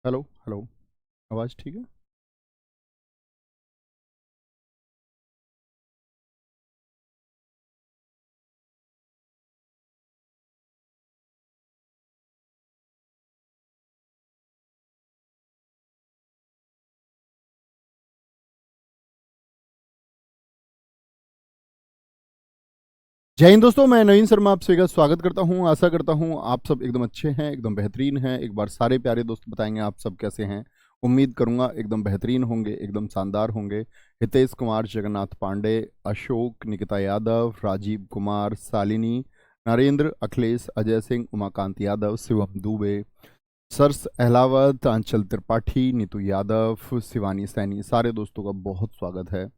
Hello hello. आवाज़ ठीक है? जय हिंद दोस्तों, मैं नवीन शर्मा आप सभी का स्वागत करता हूं। आशा करता हूं आप सब एकदम अच्छे हैं, एकदम बेहतरीन हैं। एक बार सारे प्यारे दोस्त बताएंगे आप सब कैसे हैं। उम्मीद करूंगा एकदम बेहतरीन होंगे, एकदम शानदार होंगे। हितेश कुमार, जगन्नाथ पांडे, अशोक, निकिता यादव, राजीव कुमार, शालिनी, नरेंद्र, अखिलेश, अजय सिंह, उमाकांत यादव, शिवम दुबे, सर्स अहलावत, अंचल त्रिपाठी, नीतू यादव, शिवानी सैनी, सारे दोस्तों का बहुत स्वागत है।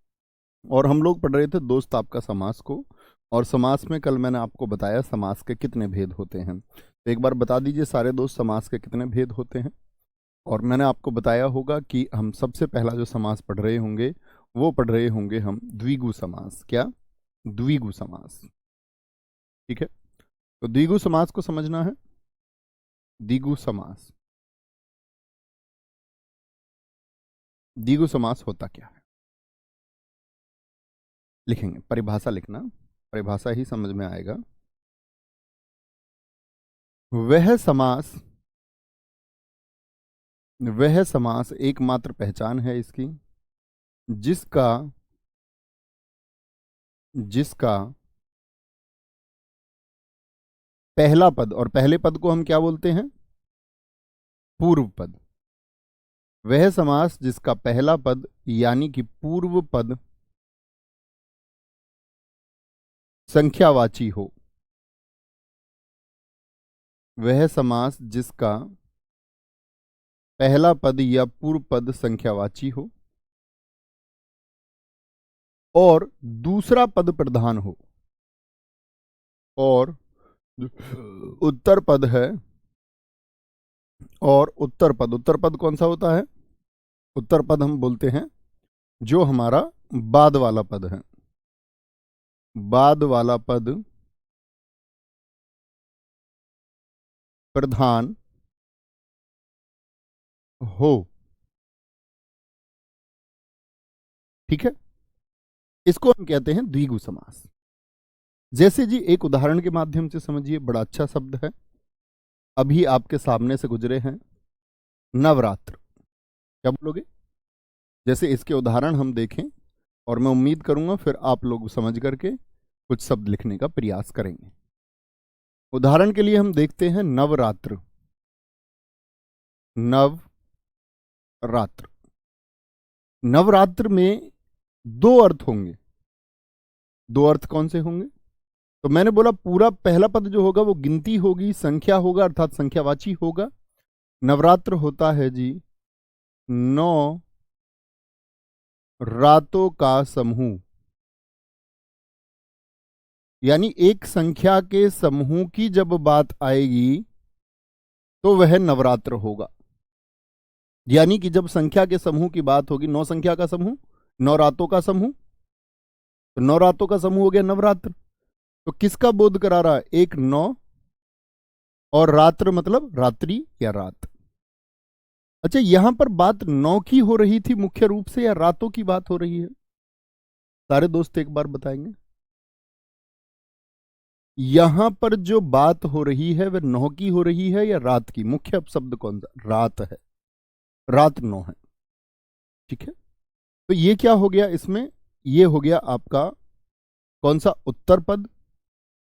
और हम लोग पढ़ रहे थे दोस्त आपका समास को। और समास में कल मैंने आपको बताया समास के कितने भेद होते हैं, तो एक बार बता दीजिए सारे दोस्त समास के कितने भेद होते हैं। और मैंने आपको बताया होगा कि हम सबसे पहला जो समास पढ़ रहे होंगे वो पढ़ रहे होंगे हम द्विगु समास। क्या? द्विगु समास। ठीक है, तो द्विगु समास को समझना है। द्विगु समास, द्विगु समास होता क्या है लिखेंगे। परिभाषा लिखना, परिभाषा ही समझ में आएगा। वह समास, वह समास एकमात्र पहचान है इसकी जिसका जिसका पहला पद, और पहले पद को हम क्या बोलते हैं? पूर्व पद। वह समास जिसका पहला पद यानी कि पूर्व पद संख्यावाची हो। वह समास जिसका पहला पद या पूर्व पद संख्यावाची हो और दूसरा पद प्रधान हो, और उत्तर पद है। और उत्तर पद, उत्तर पद कौन सा होता है? उत्तर पद हम बोलते हैं जो हमारा बाद वाला पद है। बाद वाला पद प्रधान हो। ठीक है, इसको हम कहते हैं द्विगु समास। जैसे जी एक उदाहरण के माध्यम से समझिए, बड़ा अच्छा शब्द है, अभी आपके सामने से गुजरे हैं नवरात्र। क्या बोलोगे? जैसे इसके उदाहरण हम देखें और मैं उम्मीद करूंगा फिर आप लोग समझ करके कुछ शब्द लिखने का प्रयास करेंगे। उदाहरण के लिए हम देखते हैं नवरात्र। नवरात्र, नवरात्र में दो अर्थ होंगे। दो अर्थ कौन से होंगे? तो मैंने बोला पूरा पहला पद जो होगा वो गिनती होगी, संख्या होगा, अर्थात संख्यावाची होगा। नवरात्र होता है जी 9 रातों का समूह, यानी एक संख्या के समूह की जब बात आएगी तो वह नवरात्र होगा। यानी कि जब संख्या के समूह की बात होगी, 9 संख्या का समूह, 9 रातों का समूह, तो 9 रातों का समूह हो गया नवरात्र। तो किसका बोध करा रहा है? एक 9 और रात्र मतलब रात्रि या रात। अच्छा, यहां पर बात 9 की हो रही थी मुख्य रूप से या रातों की बात हो रही है? सारे दोस्त एक बार बताएंगे। यहां पर जो बात हो रही है वह 9 की हो रही है या रात की? मुख्य शब्द कौन सा? रात है, रात 9 है। ठीक है, तो ये क्या हो गया इसमें? ये हो गया आपका कौन सा? उत्तर पद।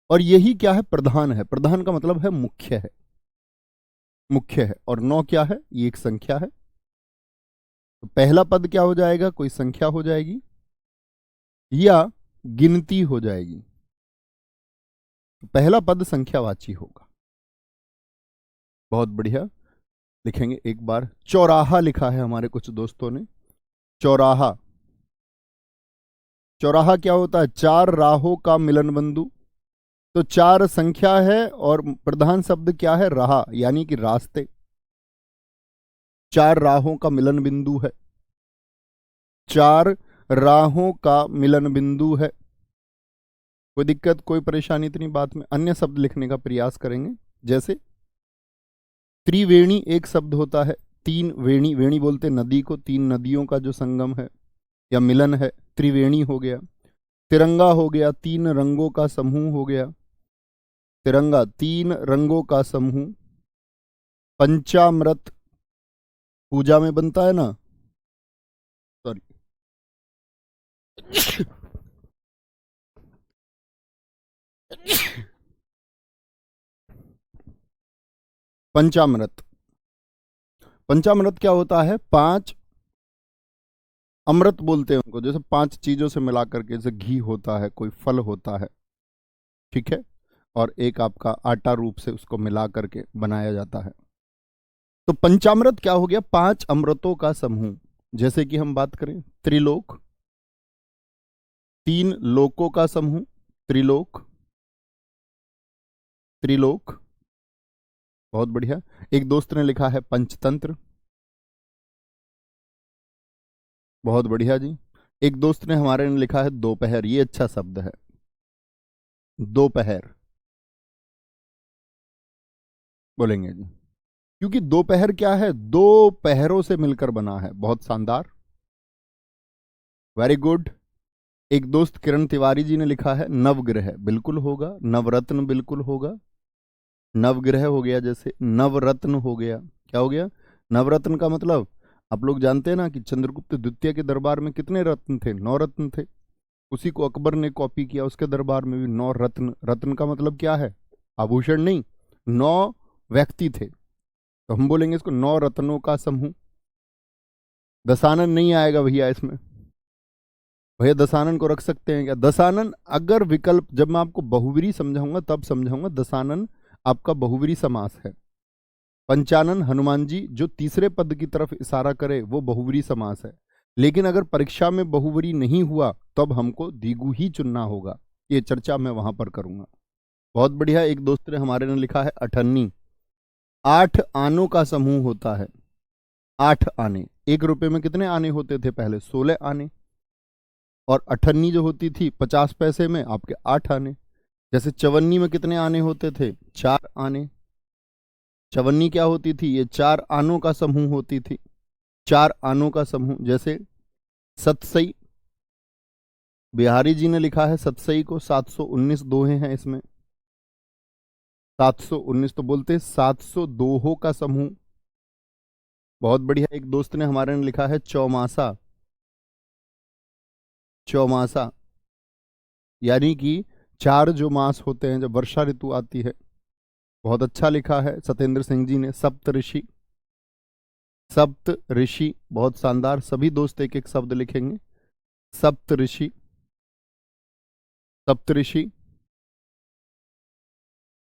और यही क्या है? प्रधान है। प्रधान का मतलब है मुख्य है, मुख्य है। और 9 क्या है? ये एक संख्या है। तो पहला पद क्या हो जाएगा? कोई संख्या हो जाएगी या गिनती हो जाएगी। तो पहला पद संख्यावाची होगा। बहुत बढ़िया, लिखेंगे एक बार। चौराहा लिखा है हमारे कुछ दोस्तों ने। चौराहा, चौराहा क्या होता है? चार राहों का मिलन बिंदु। तो चार संख्या है और प्रधान शब्द क्या है? राह, यानी कि रास्ते। चार राहों का मिलन बिंदु है, चार राहों का मिलन बिंदु है। कोई दिक्कत, कोई परेशानी इतनी बात में? अन्य शब्द लिखने का प्रयास करेंगे। जैसे त्रिवेणी एक शब्द होता है, तीन वेणी, वेणी बोलते नदी को, तीन नदियों का जो संगम है या मिलन है, त्रिवेणी हो गया। तिरंगा हो गया, तीन रंगों का समूह हो गया, तिरंगा तीन रंगों का समूह। पंचामृत पूजा में बनता है ना, सॉरी पंचामृत, पंचामृत क्या होता है? पांच अमृत बोलते हैं उनको, जैसे पांच चीजों से मिला करके, जैसे घी होता है, कोई फल होता है, ठीक है, और एक आपका आटा रूप से उसको मिला करके बनाया जाता है। तो पंचामृत क्या हो गया? पांच अमृतों का समूह। जैसे कि हम बात करें त्रिलोक, तीन लोकों का समूह, त्रिलोक, त्रिलोक, बहुत बढ़िया। एक दोस्त ने लिखा है पंचतंत्र, बहुत बढ़िया जी। एक दोस्त ने हमारे ने लिखा है दोपहर, ये अच्छा शब्द है, दोपहर बोलेंगे जी, क्योंकि दोपहर क्या है? दो पहरों से मिलकर बना है, बहुत शानदार, वेरी गुड। एक दोस्त किरण तिवारी जी ने लिखा है नवग्रह, बिल्कुल होगा। नवरत्न बिल्कुल होगा, नवग्रह हो गया, जैसे नवरत्न हो गया। क्या हो गया? नवरत्न का मतलब आप लोग जानते हैं ना कि चंद्रगुप्त द्वितीय के दरबार में कितने रत्न थे? 9 रत्न थे। उसी को अकबर ने कॉपी किया, उसके दरबार में भी 9 रत्न। रत्न का मतलब क्या है? आभूषण नहीं, 9 व्यक्ति थे, तो हम बोलेंगे इसको 9 रत्नों का समूह। दशानन नहीं आएगा भैया इसमें, भैया दशानन को रख सकते हैं क्या? दशानन अगर विकल्प, जब मैं आपको बहुव्रीहि समझाऊंगा तब समझाऊंगा, दशानन आपका बहुव्रीहि समास है। पंचानन हनुमान जी जो तीसरे पद की तरफ इशारा करे वो बहुव्रीहि समास है। लेकिन अगर परीक्षा में बहुव्रीहि नहीं हुआ तब हमको द्विगु ही चुनना होगा, ये चर्चा मैं वहां पर करूंगा। बहुत बढ़िया। एक दोस्त ने हमारे ने लिखा है अठन्नी, 8 आनों का समूह होता है। 8 आने, 1 रुपए में कितने आने होते थे पहले? 16 आने। और अठन्नी जो होती थी 50 पैसे में, आपके 8 आने। जैसे चवन्नी में कितने आने होते थे? 4 आने। चवन्नी क्या होती थी? ये 4 आनों का समूह होती थी, 4 आनों का समूह। जैसे सतसई, बिहारी जी ने लिखा है सतसई को 719 दोहे हैं इसमें, 719 तो बोलते 700 दोहों का समूह। बहुत बढ़िया। एक दोस्त ने हमारे ने लिखा है चौमासा, चौमासा यानी कि 4 जो मास होते हैं जब वर्षा ऋतु आती है। बहुत अच्छा लिखा है सत्येंद्र सिंह जी ने। सप्त ऋषि, सप्त ऋषि, बहुत शानदार। सभी दोस्त एक एक शब्द लिखेंगे। सप्त ऋषि, सप्त ऋषि,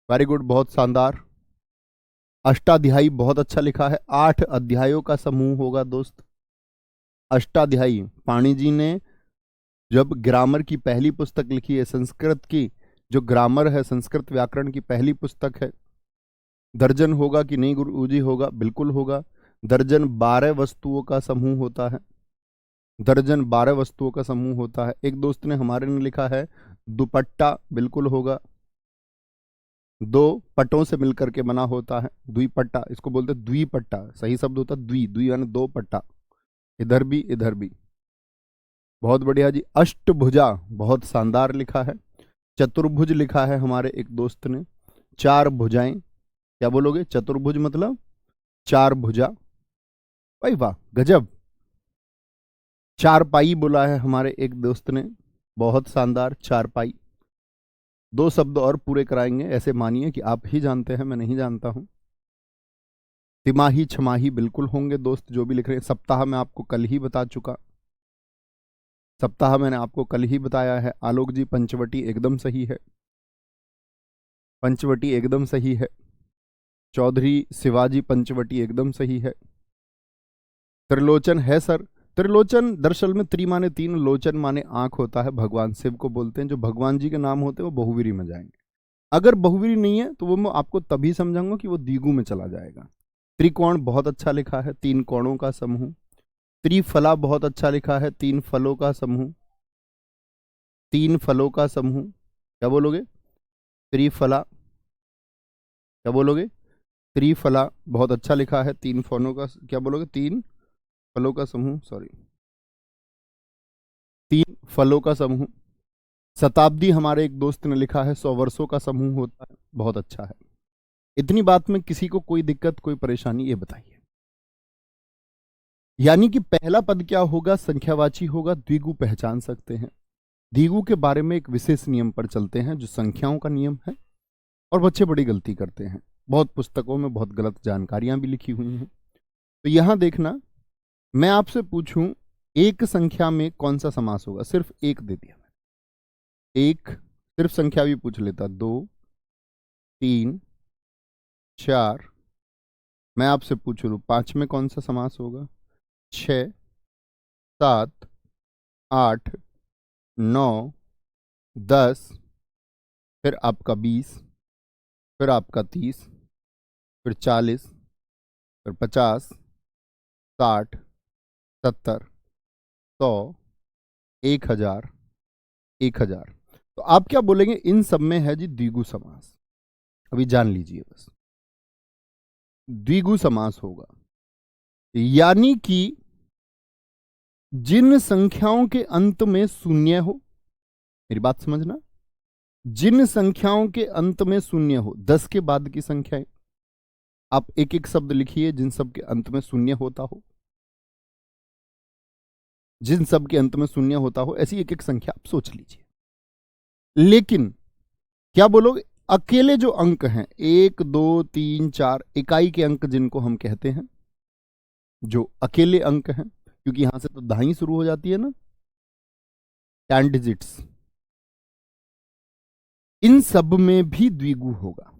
वेरी गुड, बहुत शानदार। अष्टाध्यायी, बहुत अच्छा लिखा है। 8 अध्यायों का समूह होगा दोस्त, अष्टाध्यायी। पाणी जी ने जब ग्रामर की पहली पुस्तक लिखी है, संस्कृत की जो ग्रामर है, संस्कृत व्याकरण की पहली पुस्तक है। दर्जन होगा कि नहीं गुरु जी? होगा, बिल्कुल होगा। दर्जन 12 वस्तुओं का समूह होता है, दर्जन 12 वस्तुओं का समूह होता है। एक दोस्त ने हमारे ने लिखा है दुपट्टा, बिल्कुल होगा। 2 पटों से मिलकर के बना होता है, द्विपट्टा, इसको बोलते हैं द्विपट्टा। सही शब्द होता है द्वि, द्वि यानी 2 पट्टा, इधर भी इधर भी। बहुत बढ़िया जी। अष्टभुजा, बहुत शानदार लिखा है। चतुर्भुज लिखा है हमारे एक दोस्त ने, 4 भुजाएं। क्या बोलोगे? चतुर्भुज मतलब 4 भुजा। भाई वाह, गजब। चारपाई बोला है हमारे एक दोस्त ने, बहुत शानदार, चारपाई। 2 शब्द और पूरे कराएंगे, ऐसे मानिए कि आप ही जानते हैं, मैं नहीं जानता हूं। तिमाही, छमाही बिल्कुल होंगे दोस्त जो भी लिख रहे हैं। सप्ताह मैं आपको कल ही बता चुका, सप्ताह मैंने आपको कल ही बताया है। आलोक जी पंचवटी एकदम सही है, पंचवटी एकदम सही है। चौधरी शिवाजी पंचवटी एकदम सही है। त्रिलोचन है सर। त्रिलोचन दरअसल में त्रि माने 3, लोचन माने आंख होता है, भगवान शिव को बोलते हैं। जो भगवान जी के नाम होते हैं वो बहुवीरी में जाएंगे। अगर बहुवीरी नहीं है तो वो मैं आपको तभी समझाऊंगा कि वो द्विगु में चला जाएगा। त्रिकोण बहुत अच्छा लिखा है, 3 कोणों का समूह। त्रिफला बहुत अच्छा लिखा है, 3 फलों का समूह, 3 फलों का समूह। क्या बोलोगे? त्रिफला, क्या बोलोगे? त्रिफला बहुत अच्छा लिखा है। 3 फलों का क्या बोलोगे? 3 फलों का समूह, सॉरी 3 फलों का समूह। शताब्दी हमारे एक दोस्त ने लिखा है 100 वर्षों का समूह होता है। बहुत अच्छा है। इतनी बात में किसी को कोई दिक्कत, कोई परेशानी, ये बताइए। यानी कि पहला पद क्या होगा? संख्यावाची होगा। द्विगु पहचान सकते हैं। द्विगु के बारे में एक विशेष नियम पर चलते हैं जो संख्याओं का नियम है, और बच्चे बड़ी गलती करते हैं। बहुत पुस्तकों में बहुत गलत जानकारियां भी लिखी हुई हैं। तो यहां देखना, मैं आपसे पूछूं एक संख्या में कौन सा समास होगा? सिर्फ एक दे दिया मैंने, एक। सिर्फ संख्या भी पूछ लेता, 2, 3, 4। मैं आपसे पूछ लूं 5 में कौन सा समास होगा? 6, 7, 8, 9, 10, फिर आपका 20, फिर आपका 30, फिर 40, फिर 50, 60, 70, 100, 1000, 1000। तो आप क्या बोलेंगे? इन सब में है जी द्विगु समास। अभी जान लीजिए बस, द्विगु समास होगा। यानी कि जिन संख्याओं के अंत में शून्य हो, मेरी बात समझना, जिन संख्याओं के अंत में शून्य हो, 10 के बाद की संख्याएं, आप एक एक शब्द लिखिए जिन सब के अंत में शून्य होता हो, जिन सब के अंत में शून्य होता हो, ऐसी एक एक संख्या आप सोच लीजिए। लेकिन क्या बोलोगे? अकेले जो अंक हैं 1, 2, 3, 4, इकाई के अंक जिनको हम कहते हैं, जो अकेले अंक हैं, क्योंकि यहां से तो दहाई शुरू हो जाती है ना, 10 डिजिट्स, इन सब में भी द्विगु होगा।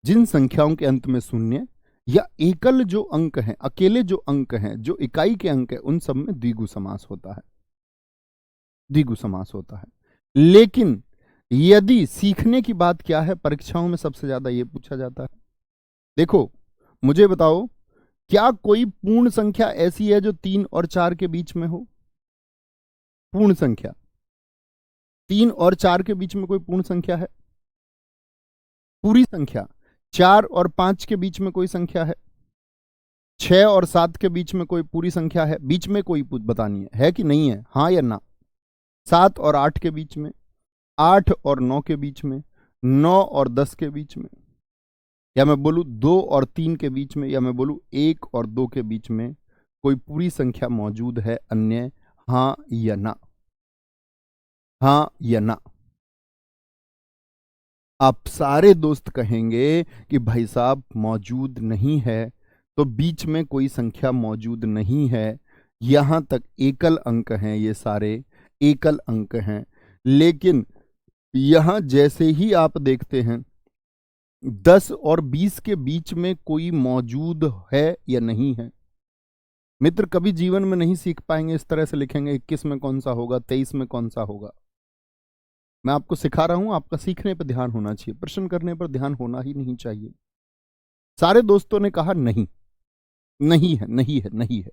जिन संख्याओं के अंत में शून्य या एकल जो अंक हैं, अकेले जो अंक हैं, जो इकाई के अंक हैं, उन सब में द्विगु समास होता है, द्विगु समास होता है। लेकिन यदि सीखने की बात क्या है, परीक्षाओं में सबसे ज्यादा यह पूछा जाता है। देखो, मुझे बताओ, क्या कोई पूर्ण संख्या ऐसी है जो 3 और 4 के बीच में हो? पूर्ण संख्या 3 और 4 के बीच में कोई पूर्ण संख्या है? पूरी संख्या 4 और 5 के बीच में कोई संख्या है? 6 और 7 के बीच में कोई पूरी संख्या है? बीच में कोई बतानी है कि नहीं है? हाँ या ना? 7 और 8 के बीच में, 8 और 9 के बीच में, 9 और 10 के बीच में, या मैं बोलूं 2 और 3 के बीच में, या मैं बोलूं 1 और 2 के बीच में कोई पूरी संख्या मौजूद है अन्य? हाँ या ना? हाँ या ना? आप सारे दोस्त कहेंगे कि भाई साहब मौजूद नहीं है, तो बीच में कोई संख्या मौजूद नहीं है। यहां तक एकल अंक हैं, ये सारे एकल अंक हैं। लेकिन यहां जैसे ही आप देखते हैं 10 और 20 के बीच में कोई मौजूद है या नहीं है, मित्र कभी जीवन में नहीं सीख पाएंगे। इस तरह से लिखेंगे 21 में कौन सा होगा, 23 में कौन सा होगा। मैं आपको सिखा रहा हूं, आपका सीखने पर ध्यान होना चाहिए, प्रश्न करने पर ध्यान होना ही नहीं चाहिए। सारे दोस्तों ने कहा नहीं, नहीं है, नहीं है, नहीं है।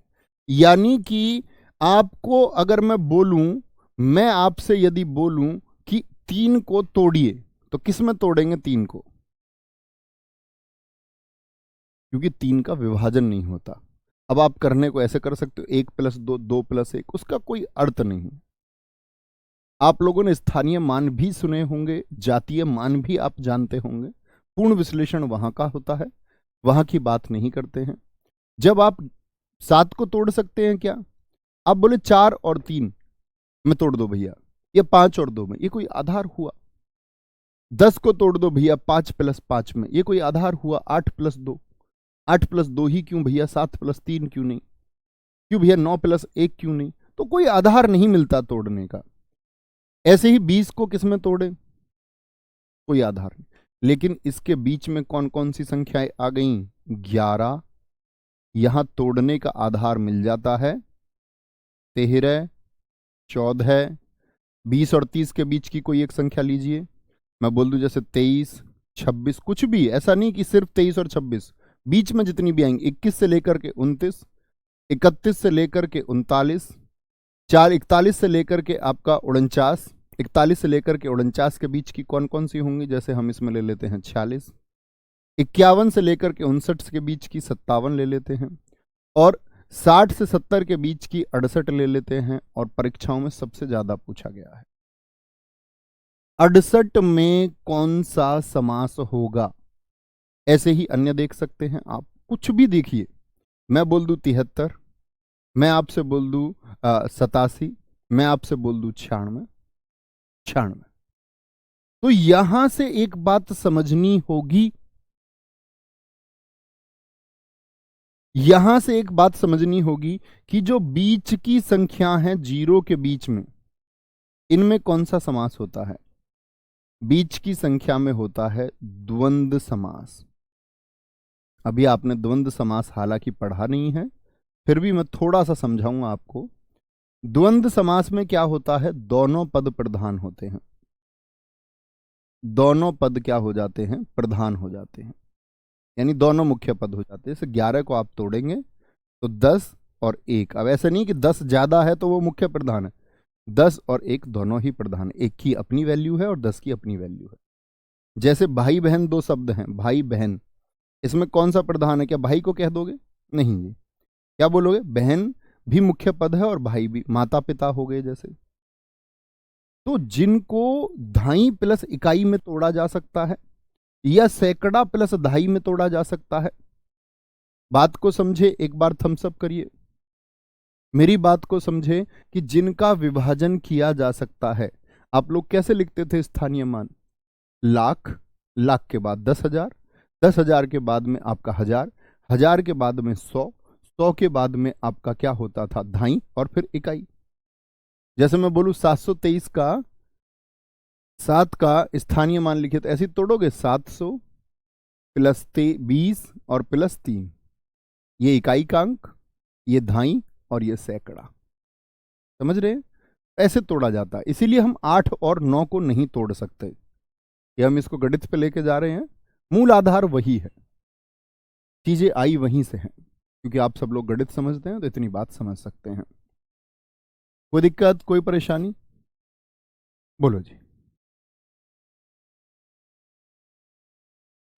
यानी कि आपको अगर मैं बोलूं, मैं आपसे यदि बोलूं कि 3 को तोड़िए, तो किस में तोड़ेंगे 3 को? क्योंकि 3 का विभाजन नहीं होता। अब आप करने को ऐसे कर सकते हो 1 + 2, 2 + 1, उसका कोई अर्थ नहीं। आप लोगों ने स्थानीय मान भी सुने होंगे, जातीय मान भी आप जानते होंगे। पूर्ण विश्लेषण वहां का होता है, वहां की बात नहीं करते हैं। जब आप 7 को तोड़ सकते हैं क्या? आप बोले 4 और 3 में तोड़ दो भैया, ये 5 और 2 में, ये कोई आधार हुआ? 10 को तोड़ दो भैया 5 + 5 में, ये कोई आधार हुआ? 8 + 2, 8 + 2 ही क्यों भैया? 7 + 3 क्यों नहीं? क्यों भैया 9 + 1 क्यों नहीं? तो कोई आधार नहीं मिलता तोड़ने का। ऐसे ही 20 को किस में तोड़े? कोई आधार नहीं। लेकिन इसके बीच में कौन कौन सी संख्याएं आ गई? 11, यहां तोड़ने का आधार मिल जाता है। 13, 14, 20 और 30 के बीच की कोई एक संख्या लीजिए। मैं बोल दूं जैसे 23, 26, कुछ भी, ऐसा नहीं कि सिर्फ 23 और 26, बीच में जितनी भी आएंगी, 21 से लेकर के 29, 31 से लेकर के 39, 41 से लेकर के आपका 49, 41 से लेकर के 49 के बीच की कौन कौन सी होंगी? जैसे हम इसमें ले लेते हैं 46, 51 से लेकर के 59 के बीच की 57 ले लेते हैं, और 60 से 70 के बीच की 68 ले लेते हैं, और परीक्षाओं में सबसे ज्यादा पूछा गया है 68 में कौन सा समास होगा। ऐसे ही अन्य देख सकते हैं आप, कुछ भी देखिए, मैं बोल दूं 73, मैं आपसे बोल दूं 87, मैं आपसे बोल दूं 96। तो यहां से एक बात समझनी होगी, यहां से एक बात समझनी होगी कि जो बीच की संख्या है जीरो के बीच में, इनमें कौन सा समास होता है। बीच की संख्या में होता है द्वंद्व समास। अभी आपने द्वंद्व समास हालांकि पढ़ा नहीं है, फिर भी मैं थोड़ा सा समझाऊंगा आपको। द्वंद्व समास में क्या होता है, दोनों पद प्रधान होते हैं, दोनों पद क्या हो जाते हैं, प्रधान हो जाते हैं, यानी दोनों मुख्य पद हो जाते हैं। जैसे 11 को आप तोड़ेंगे तो 10 और 1, अब ऐसा नहीं कि 10 ज्यादा है तो वो मुख्य प्रधान है, 10 और 1 दोनों ही प्रधान, एक की अपनी वैल्यू है और 10 की अपनी वैल्यू है। जैसे भाई बहन दो शब्द हैं, भाई बहन, इसमें कौन सा प्रधान है, क्या भाई को कह दोगे, नहीं जी, क्या बोलोगे, बहन भी मुख्य पद है और भाई भी, माता पिता हो गए जैसे। तो जिनको धाई प्लस इकाई में तोड़ा जा सकता है या सैकड़ा प्लस दहाई में तोड़ा जा सकता है, बात को समझे, एक बार थम्स अप करिए, मेरी बात को समझे कि जिनका विभाजन किया जा सकता है, आप लोग कैसे लिखते थे स्थानीय मान, लाख, लाख के बाद 10,000, 10,000 के बाद में आपका 1,000, 1,000 के बाद में 100, 100 के बाद में आपका क्या होता था, धाई और फिर इकाई। जैसे मैं बोलूं 723 का 7 का स्थानीय मान लिखे तो ऐसे तोड़ोगे, 700 प्लस 20 और प्लस 3, ये इकाई का अंक, ये धाई और ये सैकड़ा, समझ रहे हैं, ऐसे तोड़ा जाता है। इसीलिए हम 8 और 9 को नहीं तोड़ सकते, कि हम इसको गणित पे लेके जा रहे हैं, मूल आधार वही है, चीजें आई वहीं से हैं, क्योंकि आप सब लोग गणित समझते हैं तो इतनी बात समझ सकते हैं। कोई दिक्कत, कोई परेशानी, बोलो जी,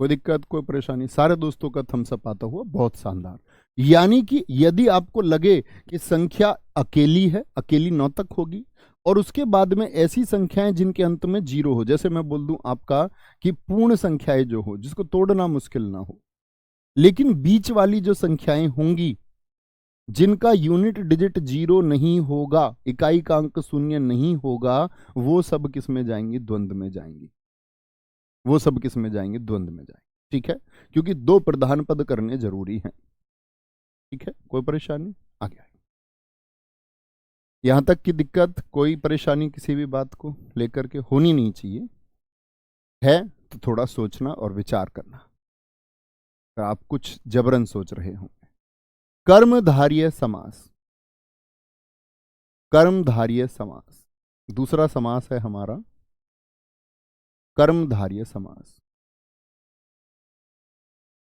कोई दिक्कत, कोई परेशानी, सारे दोस्तों का थम्स अप आता हुआ, बहुत शानदार। यानी कि यदि आपको लगे कि संख्या अकेली है, अकेली 9 तक होगी, और उसके बाद में ऐसी संख्याएं जिनके अंत में 0 हो, जैसे मैं बोल दूं आपका कि पूर्ण संख्याएं जो हो, जिसको तोड़ना मुश्किल ना हो, लेकिन बीच वाली जो संख्याएं होंगी जिनका यूनिट डिजिट 0 नहीं होगा, इकाई का अंक 0 नहीं होगा, वो सब किस में जाएंगी, द्वंद्व में जाएंगी, वो सब किस में जाएंगे, द्वंद्व में जाएंगे, ठीक है, क्योंकि 2 प्रधान पद करने जरूरी हैं, ठीक है, कोई परेशानी, आगे आगे यहां तक की दिक्कत, कोई परेशानी किसी भी बात को लेकर के होनी नहीं चाहिए, है तो थोड़ा सोचना और विचार करना, अगर आप कुछ जबरन सोच रहे हो। कर्मधारय समास, कर्मधारय समास, दूसरा समास है हमारा कर्मधारय समास।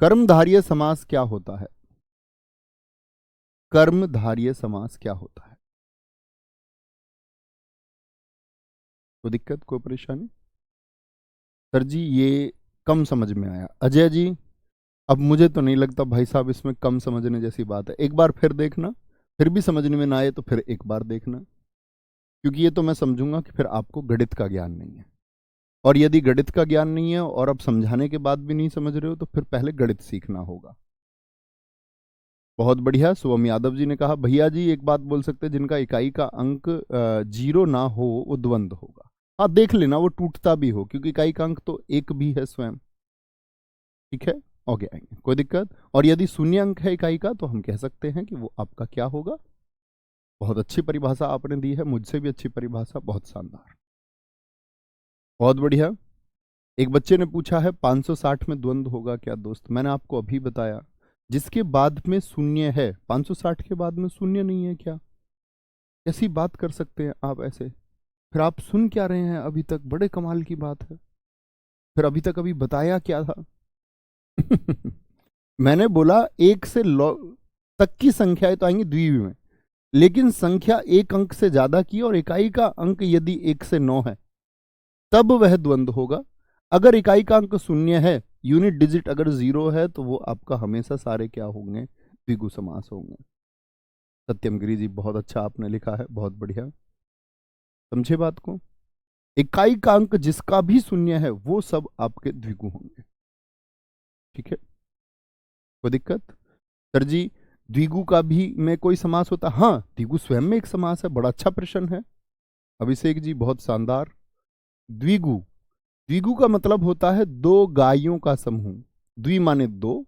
कर्मधारय समास क्या होता है, कर्मधारय समास क्या होता है, कोई दिक्कत, कोई परेशानी, सर जी ये कम समझ में आया, अजय जी अब मुझे तो नहीं लगता भाई साहब इसमें कम समझने जैसी बात है, एक बार फिर देखना, फिर भी समझने में ना आए तो फिर एक बार देखना, क्योंकि ये तो मैं समझूंगा कि फिर आपको गणित का ज्ञान नहीं है, और यदि गणित का ज्ञान नहीं है और अब समझाने के बाद भी नहीं समझ रहे हो तो फिर पहले गणित सीखना होगा। बहुत बढ़िया, शुभम यादव जी ने कहा भैया जी एक बात बोल सकते हैं, जिनका इकाई का अंक 0 ना हो वो द्वंद्व होगा, हाँ देख लेना वो टूटता भी हो, क्योंकि इकाई का अंक तो 1 भी है स्वयं, ठीक है, ओके आएंगे, कोई दिक्कत। और यदि 0 अंक है इकाई का तो हम कह सकते हैं कि वो आपका क्या होगा, बहुत अच्छी परिभाषा आपने दी है, मुझसे भी अच्छी परिभाषा, बहुत शानदार, बहुत बढ़िया। एक बच्चे ने पूछा है 560 में द्वंद्व होगा क्या दोस्त, मैंने आपको अभी बताया, जिसके बाद में 0 है, 560 के बाद में 0 नहीं है क्या, ऐसी बात कर सकते हैं आप ऐसे, फिर आप सुन क्या रहे हैं अभी तक, बड़े कमाल की बात है, फिर अभी तक अभी बताया क्या था मैंने बोला 1 से तक की संख्याएं तो आएंगी द्विवीय में, लेकिन संख्या 1 अंक से ज्यादा की और इकाई का अंक यदि 1 से 9 है तब वह द्वंद्व होगा, अगर इकाई का अंक 0 है यूनिट डिजिट अगर 0 है तो वो आपका हमेशा सारे क्या होंगे, द्विगु समास होंगे। सत्यम गिरी जी बहुत अच्छा आपने लिखा है, बहुत बढ़िया, समझे बात को। इकाई का अंक जिसका भी शून्य है वो सब आपके द्विगु होंगे, ठीक है, कोई दिक्कत। सर जी द्विगु का भी में कोई समास होता? हाँ, द्विगु स्वयं में एक समास है, बड़ा अच्छा प्रश्न है अभिषेक जी, बहुत शानदार। द्विगु, द्विगु का मतलब होता है दो गायों का समूह, द्वि माने दो,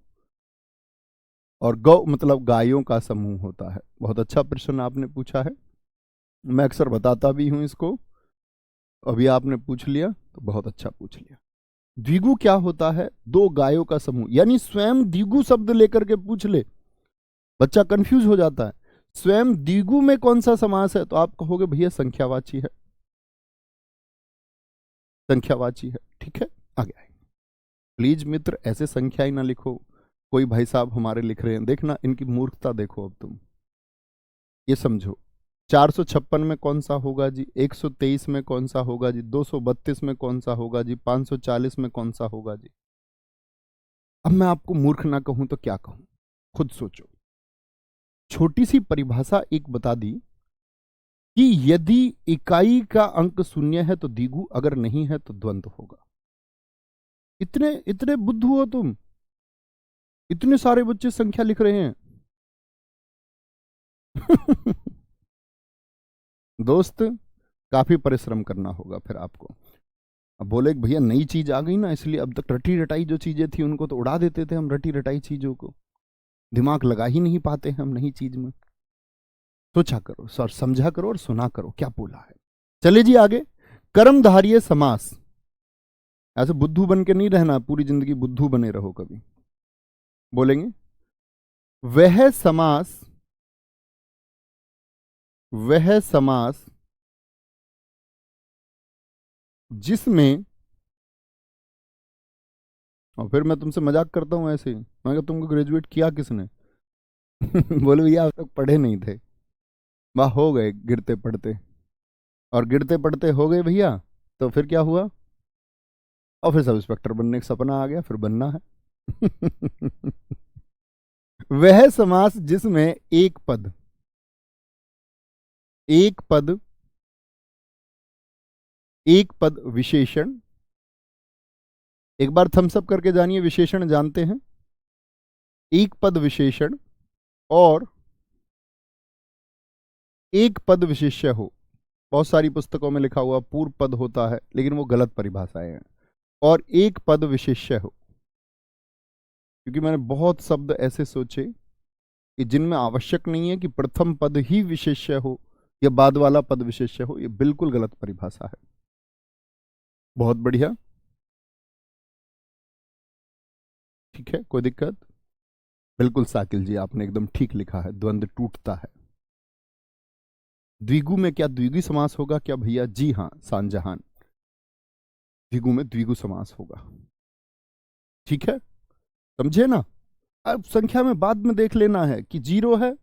और गौ मतलब गायों का समूह होता है। बहुत अच्छा प्रश्न आपने पूछा है, मैं अक्सर बताता भी हूं इसको, अभी आपने पूछ लिया तो बहुत अच्छा पूछ लिया। द्विगु क्या होता है? दो गायों का समूह, यानी स्वयं द्विगु शब्द लेकर के पूछ ले, बच्चा कंफ्यूज हो जाता है। स्वयं द्विगु में कौन सा समास है, तो आप कहोगे भैया संख्यावाची है, संख्यावाची है, ठीक है। आगे आए, प्लीज मित्र ऐसे संख्या ही ना लिखो, कोई भाई साहब हमारे लिख रहे हैं, देखना इनकी मूर्खता देखो। अब तुम ये समझो, 456 में कौन सा होगा जी, 123 में कौन सा होगा जी, 232 में कौन सा होगा जी, 540 में कौन सा होगा जी। अब मैं आपको मूर्ख ना कहूं तो क्या कहूं, खुद सोचो। छोटी सी परिभाषा एक बता दी कि यदि इकाई का अंक शून्य है तो द्विगु, अगर नहीं है तो द्वंद्व होगा। इतने इतने बुद्धू हो तुम, इतने सारे बच्चे संख्या लिख रहे हैं। दोस्त काफी परिश्रम करना होगा फिर आपको। अब बोले कि भैया नई चीज आ गई ना, इसलिए अब तक रटी रटाई जो चीजें थी उनको तो उड़ा देते थे हम, रटी रटाई चीजों को दिमाग लगा ही नहीं पाते हैं हम नई चीज में। सोचा करो सर, समझा करो और सुना करो क्या बोला है। चलिए जी आगे, कर्मधारय समास। ऐसे बुद्धू बन के नहीं रहना, पूरी जिंदगी बुद्धू बने रहो कभी। बोलेंगे वह समास, वह समास जिसमें, और फिर मैं तुमसे मजाक करता हूं ऐसे ही, मैं कहा तुमको ग्रेजुएट किया किसने? बोले भैया आप तक पढ़े नहीं थे, वाह हो गए गिरते पड़ते, और गिरते पड़ते हो गए भैया, तो फिर क्या हुआ? और फिर सब इंस्पेक्टर बनने का सपना आ गया, फिर बनना है। वह समास जिसमें एक पद, एक पद, एक पद विशेषण, एक बार थम्स अप करके जानिए विशेषण जानते हैं, एक पद विशेषण और एक पद विशेष्य हो। बहुत सारी पुस्तकों में लिखा हुआ पूर्व पद होता है, लेकिन वो गलत परिभाषाएं हैं। और एक पद विशेष्य हो, क्योंकि मैंने बहुत शब्द ऐसे सोचे कि जिनमें आवश्यक नहीं है कि प्रथम पद ही विशेष्य हो या बाद वाला पद विशेष्य हो, ये बिल्कुल गलत परिभाषा है। बहुत बढ़िया, ठीक है, कोई दिक्कत? बिल्कुल साकिल जी आपने एकदम ठीक लिखा है, द्वंद्व टूटता है। द्विगु में क्या द्विगु समास होगा क्या भैया? जी हाँ शाहजहान, द्विगु में द्विगु समास होगा, ठीक है, समझे ना। अब संख्या में बाद में देख लेना है कि 0 है,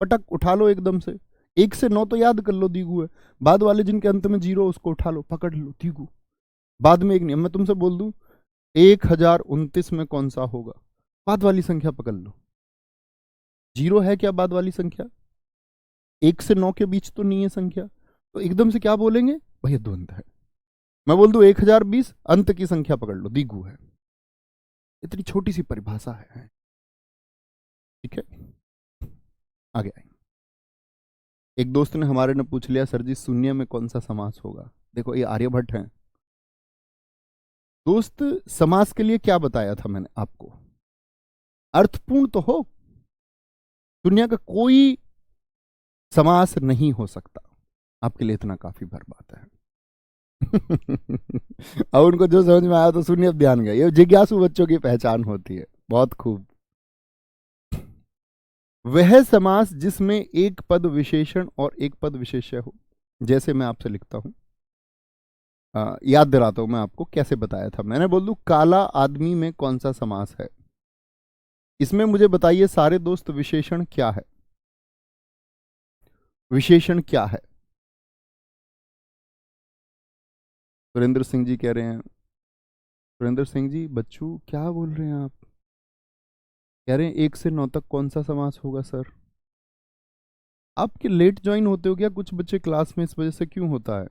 पटक उठा लो एकदम से, 1 से 9 तो याद कर लो द्विगु है, बाद वाले जिनके अंत में 0 उसको उठा लो, पकड़ लो द्विगु। बाद में एक नहीं, मैं तुमसे बोल दूं 1029 में कौन सा होगा, बाद वाली संख्या पकड़ लो। 0 है क्या बाद वाली संख्या? 1 से 9 के बीच तो नहीं है संख्या, तो एकदम से क्या बोलेंगे भैया द्वंद्व है। मैं बोल दूं 1020, अंत की संख्या पकड़ लो, द्विगु है। इतनी छोटी सी परिभाषा है, ठीक है। आगे आए, एक दोस्त ने हमारे ने पूछ लिया सर जी शून्य में कौन सा समास होगा। देखो ये आर्यभट्ट हैं दोस्त, समास के लिए क्या बताया था मैंने आपको, अर्थपूर्ण तो हो, दुनिया का कोई समास नहीं हो सकता, आपके लिए इतना काफी भर बात है। अब उनको जो समझ में आया तो सुनिए, अब ध्यान गया, ये जिज्ञासु बच्चों की पहचान होती है, बहुत खूब। वह समास जिसमें एक पद विशेषण और एक पद विशेष्य हो, जैसे मैं आपसे लिखता हूं, याद दिलाता हूं मैं आपको कैसे बताया था मैंने। बोल दूं काला आदमी में कौन सा समास है, इसमें मुझे बताइए सारे दोस्त विशेषण क्या है, विशेषण क्या है? सुरेंद्र सिंह जी कह रहे हैं सुरेंद्र सिंह जी, बच्चू क्या बोल रहे हैं आप? कह रहे हैं 1 से 9 तक कौन सा समास होगा सर? आपके लेट ज्वाइन होते हो क्या कुछ बच्चे क्लास में, इस वजह से क्यों होता है?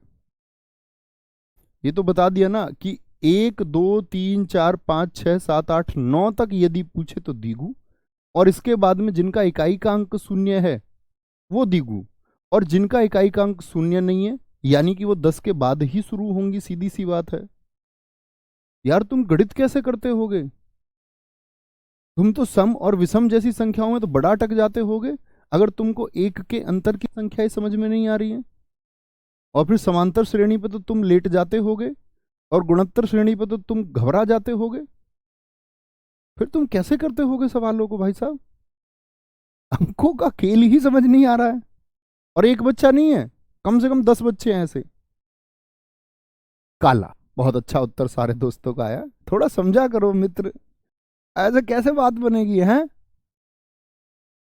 ये तो बता दिया ना कि 1 2 3 4 5 6 7 8 9 तक यदि पूछे तो द्विगु, और इसके बाद में जिनका इकाई का अंक शून्य है वो द्विगु, और जिनका इकाई का अंक शून्य नहीं है यानी कि वो 10 के बाद ही शुरू होंगी, सीधी सी बात है। यार तुम गणित कैसे करते होगे? तुम तो सम और विषम जैसी संख्याओं में तो बड़ा अटक जाते होगे, अगर तुमको एक के अंतर की संख्याएं समझ में नहीं आ रही है। और फिर समांतर श्रेणी पे तो तुम लेट जाते होगे, और गुणोत्तर श्रेणी पे तो तुम घबरा जाते होगे। फिर तुम कैसे करते होगे सवालों को भाई साहब? अंकों का खेल ही समझ नहीं आ रहा है। और एक बच्चा नहीं है, कम से कम 10 बच्चे हैं ऐसे। काला, बहुत अच्छा उत्तर सारे दोस्तों का आया। थोड़ा समझा करो मित्र, ऐसे कैसे बात बनेगी है?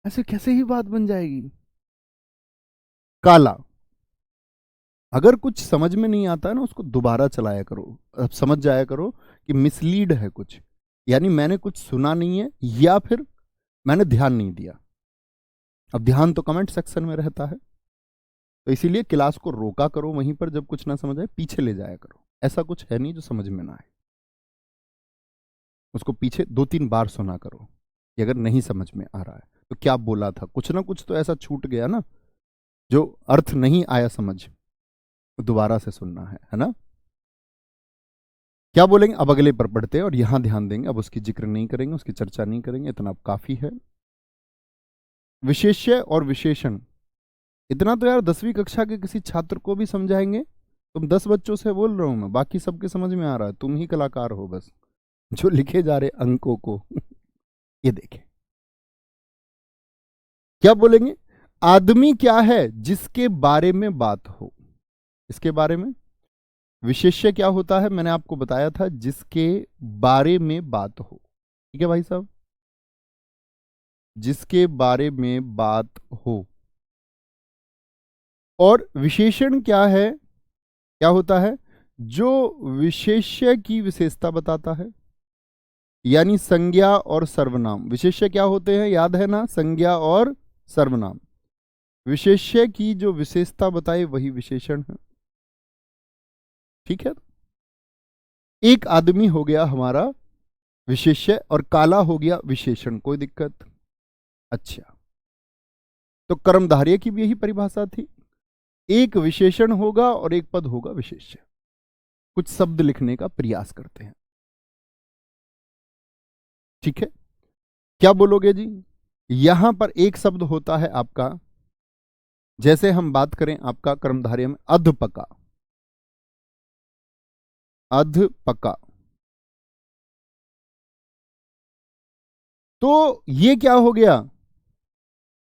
ऐसे कैसे ही बात बन जाएगी? काला, अगर कुछ समझ में नहीं आता है ना, उसको दोबारा चलाया करो, अब समझ जाया करो कि मिसलीड है कुछ, यानी मैंने कुछ सुना नहीं है या फिर मैंने ध्यान नहीं दिया। अब ध्यान तो कमेंट सेक्शन में रहता है, तो इसीलिए क्लास को रोका करो, वहीं पर जब कुछ ना समझ आए पीछे ले जाया करो। ऐसा कुछ है नहीं जो समझ में ना आए, उसको पीछे 2 3 बार सुना करो कि अगर नहीं समझ में आ रहा है तो क्या बोला था, कुछ ना कुछ तो ऐसा छूट गया ना जो अर्थ नहीं आया समझ, तो दोबारा से सुनना है ना? क्या बोलेंगे अब अगले पर पढ़ते हैं, और यहां ध्यान देंगे, अब उसकी जिक्र नहीं करेंगे, उसकी चर्चा नहीं करेंगे, इतना अब काफी है। विशेष्य और विशेषण, इतना तो यार 10वीं कक्षा के किसी छात्र को भी समझाएंगे। तुम 10 बच्चों से बोल रहा हूं मैं, बाकी सबके समझ में आ रहा है, तुम ही कलाकार हो बस जो लिखे जा रहे अंकों को। ये देखें क्या बोलेंगे। आदमी क्या है जिसके बारे में बात हो, इसके बारे में। विशेष्य क्या होता है, मैंने आपको बताया था, जिसके बारे में बात हो। ठीक है भाई साहब, जिसके बारे में बात हो। और विशेषण क्या है, क्या होता है, जो विशेष्य की विशेषता बताता है, यानी संज्ञा और सर्वनाम। विशेष्य क्या होते हैं, याद है ना, संज्ञा और सर्वनाम। विशेष्य की जो विशेषता बताए वही विशेषण है। ठीक है, एक आदमी हो गया हमारा विशेष्य और काला हो गया विशेषण, कोई दिक्कत? अच्छा, तो कर्मधारय की भी यही परिभाषा थी, एक विशेषण होगा और एक पद होगा विशेष्य। कुछ शब्द लिखने का प्रयास करते हैं, ठीक है? क्या बोलोगे जी? यहां पर एक शब्द होता है आपका, जैसे हम बात करें आपका कर्मधारय में, अधपका। अधपका, तो ये क्या हो गया,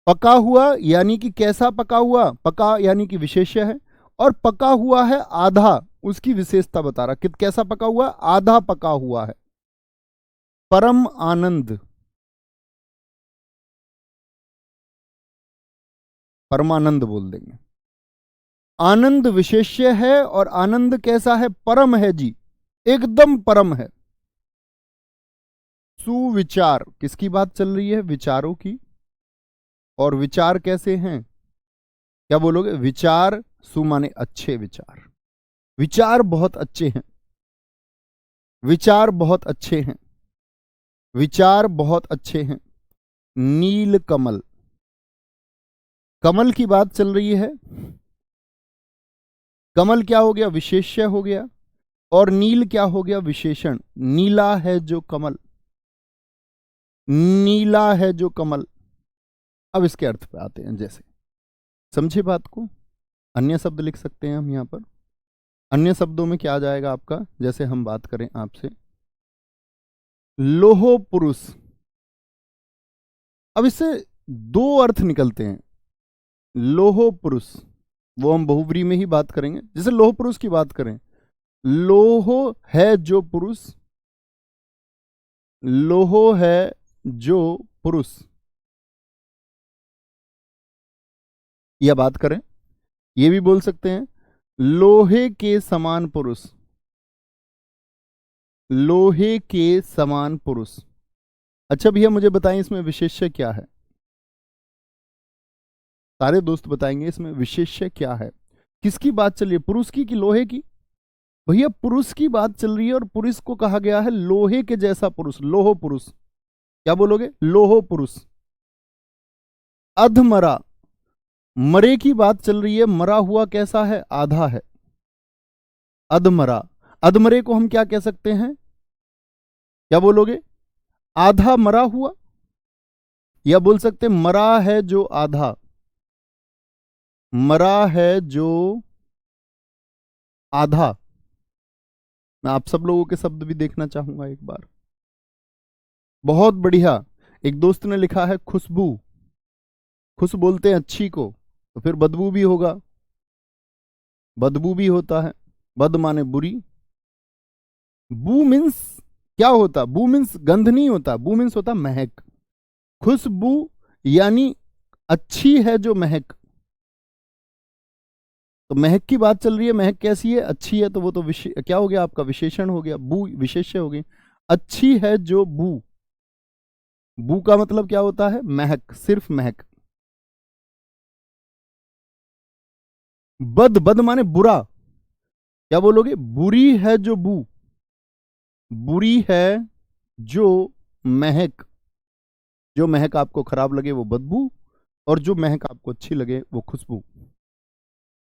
पका हुआ, यानी कि कैसा पका हुआ, पका यानी कि विशेष्य है, और पका हुआ है आधा, उसकी विशेषता बता रहा कि कैसा पका हुआ, आधा पका हुआ है। परम आनंद, परमानंद बोल देंगे। आनंद विशेष्य है और आनंद कैसा है, परम है जी, एकदम परम है। सुविचार, किसकी बात चल रही है, विचारों की। और विचार कैसे हैं, क्या बोलोगे, विचार, सु माने अच्छे विचार, विचार बहुत अच्छे हैं, विचार बहुत अच्छे हैं, विचार बहुत अच्छे हैं। नील कमल, कमल की बात चल रही है, कमल क्या हो गया, विशेष्य हो गया, और नील क्या हो गया, विशेषण। नीला है जो कमल, नीला है जो कमल। अब इसके अर्थ पे आते हैं, जैसे समझे बात को, अन्य शब्द लिख सकते हैं हम यहां पर। अन्य शब्दों में क्या आ जाएगा आपका, जैसे हम बात करें आपसे, लोहो पुरुष। अब इससे दो अर्थ निकलते हैं। लोहो पुरुष, वो हम बहुव्रीहि में ही बात करेंगे, जैसे लोह पुरुष की बात करें, लोहो है जो पुरुष, लोहो है जो पुरुष, यह बात करें। ये भी बोल सकते हैं लोहे के समान पुरुष, लोहे के समान पुरुष। अच्छा भैया मुझे बताएं इसमें विशेष्य क्या है। सारे दोस्त बताएंगे इसमें विशेष्य क्या है। किसकी बात चल रही है, पुरुष की कि लोहे की? भैया पुरुष की बात चल रही है और पुरुष को कहा गया है लोहे के जैसा पुरुष, लोहो पुरुष। क्या बोलोगे? लोहो पुरुष। अधमरा, मरे की बात चल रही है, मरा हुआ कैसा है? आधा है, अधमरा। अधमरे को हम क्या कह सकते हैं? क्या बोलोगे? आधा मरा हुआ, या बोल सकते हैं मरा है जो आधा, मरा है जो आधा। मैं आप सब लोगों के शब्द भी देखना चाहूंगा एक बार। बहुत बढ़िया। एक दोस्त ने लिखा है खुशबू। खुश बोलते हैं अच्छी को, तो फिर बदबू भी होगा, बदबू भी होता है। बद माने बुरी। बू मीन्स क्या होता? बू मीन्स गंध नहीं होता, बू मीन्स होता महक। खुशबू यानी अच्छी है जो महक। तो महक की बात चल रही है, महक कैसी है? अच्छी है, तो वो तो क्या हो गया आपका? विशेषण हो गया, बू विशेष्य हो गई। अच्छी है जो बू, बू का मतलब क्या होता है? महक, सिर्फ महक। बद, बद माने बुरा। क्या बोलोगे? बुरी है जो बू, बुरी है जो महक। जो महक आपको खराब लगे वो बदबू, और जो महक आपको अच्छी लगे वो खुशबू।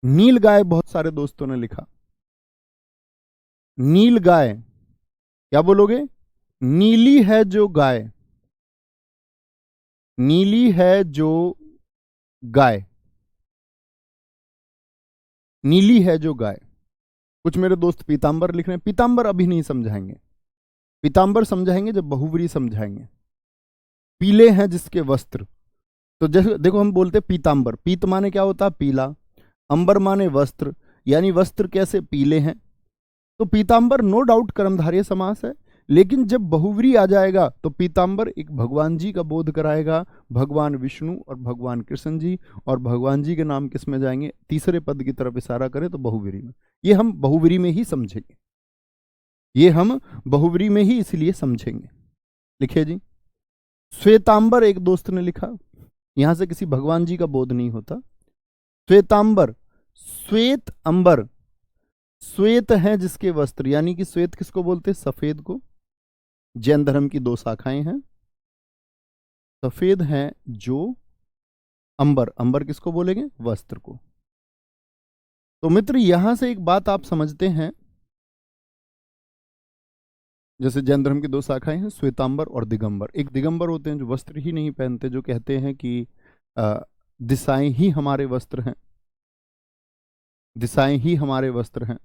नील गाय, बहुत सारे दोस्तों ने लिखा नील गाय। क्या बोलोगे? नीली है जो गाय, नीली है जो गाय, नीली है जो गाय। कुछ मेरे दोस्त पीतांबर लिख रहे हैं। पीतांबर अभी नहीं समझाएंगे, पीतांबर समझाएंगे जब बहुव्रीहि समझाएंगे। पीले हैं जिसके वस्त्र, तो जैसे देखो हम बोलते पीतांबर, पीत माने क्या होता है? पीला। अंबर माने वस्त्र, यानी वस्त्र कैसे? पीले हैं। तो पीतांबर नो डाउट कर्मधारय समास है, लेकिन जब बहुव्रीहि आ जाएगा तो पीतांबर एक भगवान जी का बोध कराएगा, भगवान विष्णु और भगवान कृष्ण जी, और भगवान जी के नाम किस में जाएंगे? तीसरे पद की तरफ इशारा करें तो बहुव्रीहि में। ये हम बहुव्रीहि में ही समझेंगे, ये हम बहुव्रीहि में ही इसलिए समझेंगे। लिखिए जी। श्वेतांबर, एक दोस्त ने लिखा, यहां से किसी भगवान जी का बोध नहीं होता। श्वेतांबर, श्वेत अंबर, श्वेत है जिसके वस्त्र, यानी कि श्वेत किसको बोलते? सफेद को। जैन धर्म की दो शाखाएं हैं, सफेद है जो अंबर, अंबर किसको बोलेंगे? वस्त्र को। तो मित्र यहां से एक बात आप समझते हैं, जैसे जैन धर्म की दो शाखाएं हैं, श्वेतांबर और दिगंबर। एक दिगंबर होते हैं जो वस्त्र ही नहीं पहनते, जो कहते हैं कि दिशाएं ही हमारे वस्त्र हैं, दिशाएं ही हमारे वस्त्र हैं।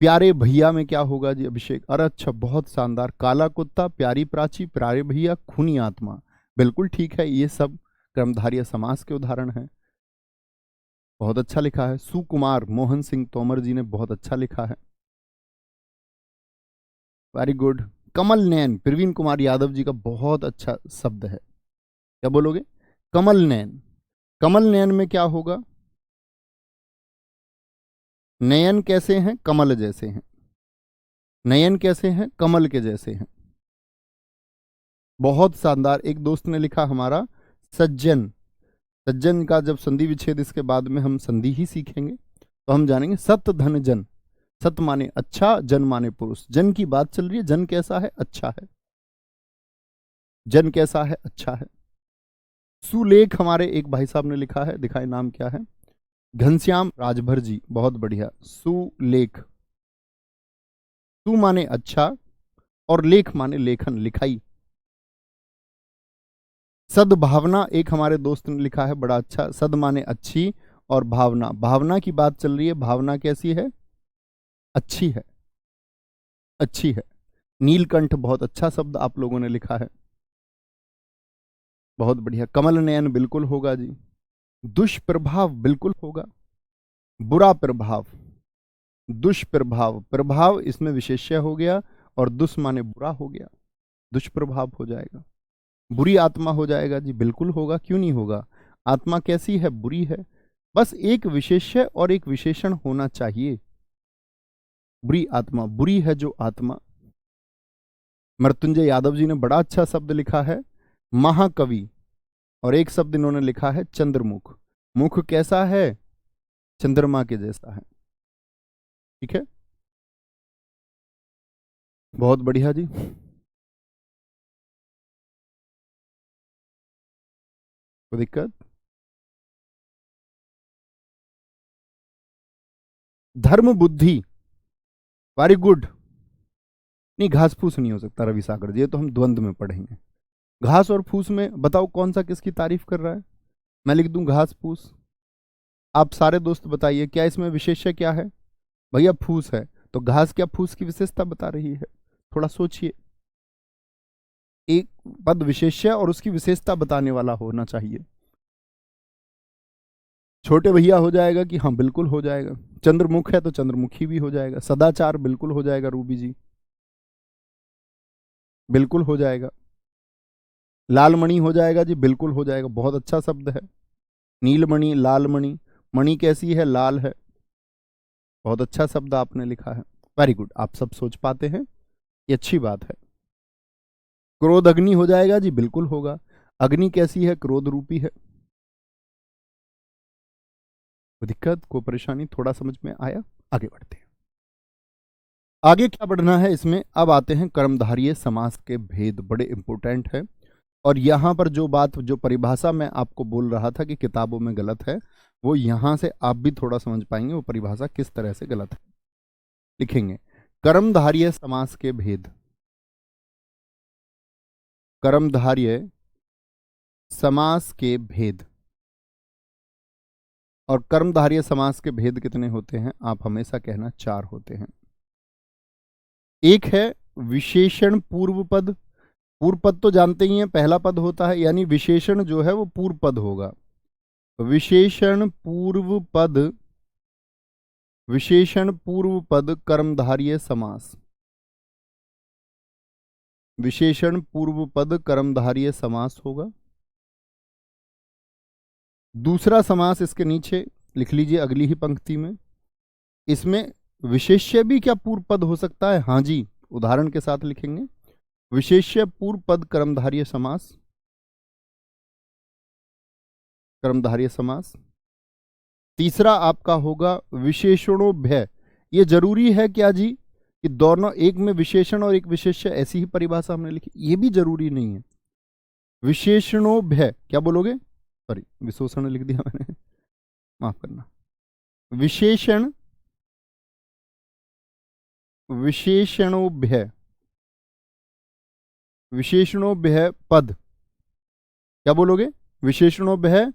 प्यारे भैया में क्या होगा जी? अभिषेक, अरे अच्छा, बहुत शानदार। काला कुत्ता, प्यारी प्राची, प्यारे भैया, खूनी आत्मा। बिल्कुल ठीक है, ये सब कर्मधारय समास के उदाहरण हैं। बहुत अच्छा लिखा है। सुकुमार, मोहन सिंह तोमर जी ने बहुत अच्छा लिखा है, वेरी गुड। कमल नैन, प्रवीण कुमार यादव जी का बहुत अच्छा शब्द है। क्या बोलोगे? कमल नैन। कमल नयन में क्या होगा? नयन कैसे हैं? कमल जैसे हैं। नयन कैसे हैं? कमल के जैसे हैं। बहुत शानदार। एक दोस्त ने लिखा हमारा सज्जन। सज्जन का जब संधि विच्छेद इसके बाद में हम संधि ही सीखेंगे तो हम जानेंगे सत धन जन। सत माने अच्छा, जन माने पुरुष। जन की बात चल रही है, जन कैसा है? अच्छा है। जन कैसा है? अच्छा है। सुलेख, हमारे एक भाई साहब ने लिखा है, दिखाए नाम क्या है? घनश्याम राजभर जी, बहुत बढ़िया। सुलेख, सु माने अच्छा और लेख माने लेखन, लिखाई। सद्भावना, एक हमारे दोस्त ने लिखा है बड़ा अच्छा। सद माने अच्छी और भावना, भावना की बात चल रही है। भावना कैसी है? अच्छी है, अच्छी है। नीलकंठ, बहुत अच्छा शब्द आप लोगों ने लिखा है, बहुत बढ़िया। कमल नयन बिल्कुल होगा जी। दुष्प्रभाव बिल्कुल होगा। बुरा प्रभाव, दुष्प्रभाव, प्रभाव इसमें विशेष्य हो गया, और दुष् माने बुरा हो गया, दुष्प्रभाव हो जाएगा। बुरी आत्मा हो जाएगा जी, बिल्कुल होगा, क्यों नहीं होगा? आत्मा कैसी है? बुरी है। बस एक विशेष्य और एक विशेषण होना चाहिए, बुरी आत्मा, बुरी है जो आत्मा। मृत्युंजय यादव जी ने बड़ा अच्छा शब्द लिखा है महाकवि, और एक शब्द इन्होंने लिखा है चंद्रमुख। मुख कैसा है? चंद्रमा के जैसा है। ठीक है, बहुत बढ़िया जी। कोई दिक्कत? धर्म बुद्धि, वेरी गुड। नहीं, घास फूस नहीं हो सकता रवि सागर जी, ये तो हम द्वंद्व में पढ़ेंगे। घास और फूस में बताओ कौन सा किसकी तारीफ कर रहा है? मैं लिख दूं घास फूस, आप सारे दोस्त बताइए क्या इसमें विशेष्य क्या है? भैया फूस है, तो घास क्या फूस की विशेषता बता रही है? थोड़ा सोचिए, एक पद विशेष्य और उसकी विशेषता बताने वाला होना चाहिए। छोटे भैया हो जाएगा कि हाँ बिल्कुल हो जाएगा। चंद्रमुख है तो चंद्रमुखी भी हो जाएगा। सदाचार बिल्कुल हो जाएगा रूबी जी, बिल्कुल हो जाएगा। लालमणि हो जाएगा जी, बिल्कुल हो जाएगा, बहुत अच्छा शब्द है। नीलमणि, लालमणि, मणि कैसी है? लाल है। बहुत अच्छा शब्द आपने लिखा है, वेरी गुड। आप सब सोच पाते हैं, ये अच्छी बात है। क्रोध अग्नि हो जाएगा जी, बिल्कुल होगा। अग्नि कैसी है? क्रोध रूपी है। कोई दिक्कत, कोई परेशानी? थोड़ा समझ में आया? आगे बढ़ते हैं। आगे क्या बढ़ना है इसमें? अब आते हैं कर्मधारय समास के भेद, बड़े इंपॉर्टेंट है। और यहां पर जो बात, जो परिभाषा मैं आपको बोल रहा था कि किताबों में गलत है, वो यहां से आप भी थोड़ा समझ पाएंगे वो परिभाषा किस तरह से गलत है। लिखेंगे कर्मधारय समास के भेद। कर्मधारय समास के भेद। और कर्मधारय समास के भेद कितने होते हैं? आप हमेशा कहना 4 होते हैं। एक है विशेषण पूर्व पद। पूर्व पद तो जानते ही हैं, पहला पद होता है, यानी विशेषण जो है वो पूर्व पद होगा। विशेषण पूर्व पद, विशेषण पूर्व पद कर्मधारय समास। विशेषण पूर्व पद कर्मधारय समास होगा। दूसरा समास इसके नीचे लिख लीजिए अगली ही पंक्ति में। इसमें विशेष्य भी क्या पूर्व पद हो सकता है? हाँ जी, उदाहरण के साथ लिखेंगे विशेष्य पूर्व पद कर्मधारय समास। कर्मधारय समास। तीसरा आपका होगा विशेषणोभय। ये जरूरी है क्या जी कि दोनों, एक में विशेषण और एक विशेष्य, ऐसी ही परिभाषा हमने लिखी? ये भी जरूरी नहीं है। विशेषणोभय, क्या बोलोगे? सॉरी, विशोषण लिख दिया मैंने, माफ करना। विशेषण, विशेषणोभय, विशेषणोभय पद, क्या बोलोगे? विशेषणोभय।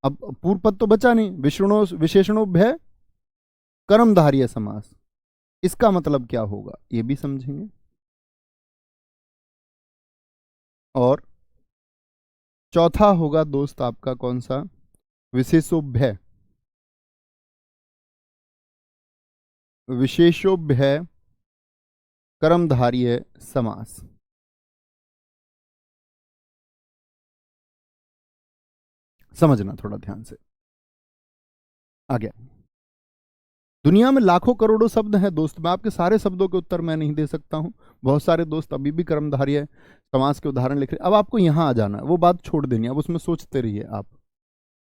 अब पूर्व पद तो बचा नहीं, विशेषणोभय कर्मधारय समास। इसका मतलब क्या होगा ये भी समझेंगे। और चौथा होगा दोस्त आपका कौन सा? विशेषोभय। विशेषोभय कर्मधारय समास। समझना थोड़ा ध्यान से। आ गया। दुनिया में लाखों करोड़ों शब्द हैं दोस्त, मैं आपके सारे शब्दों के उत्तर मैं नहीं दे सकता हूं। बहुत सारे दोस्त अभी भी कर्मधारय समास के उदाहरण लिख रहे। अब आपको यहां आ जाना है, वो बात छोड़ देनी है, अब उसमें सोचते रहिए आप।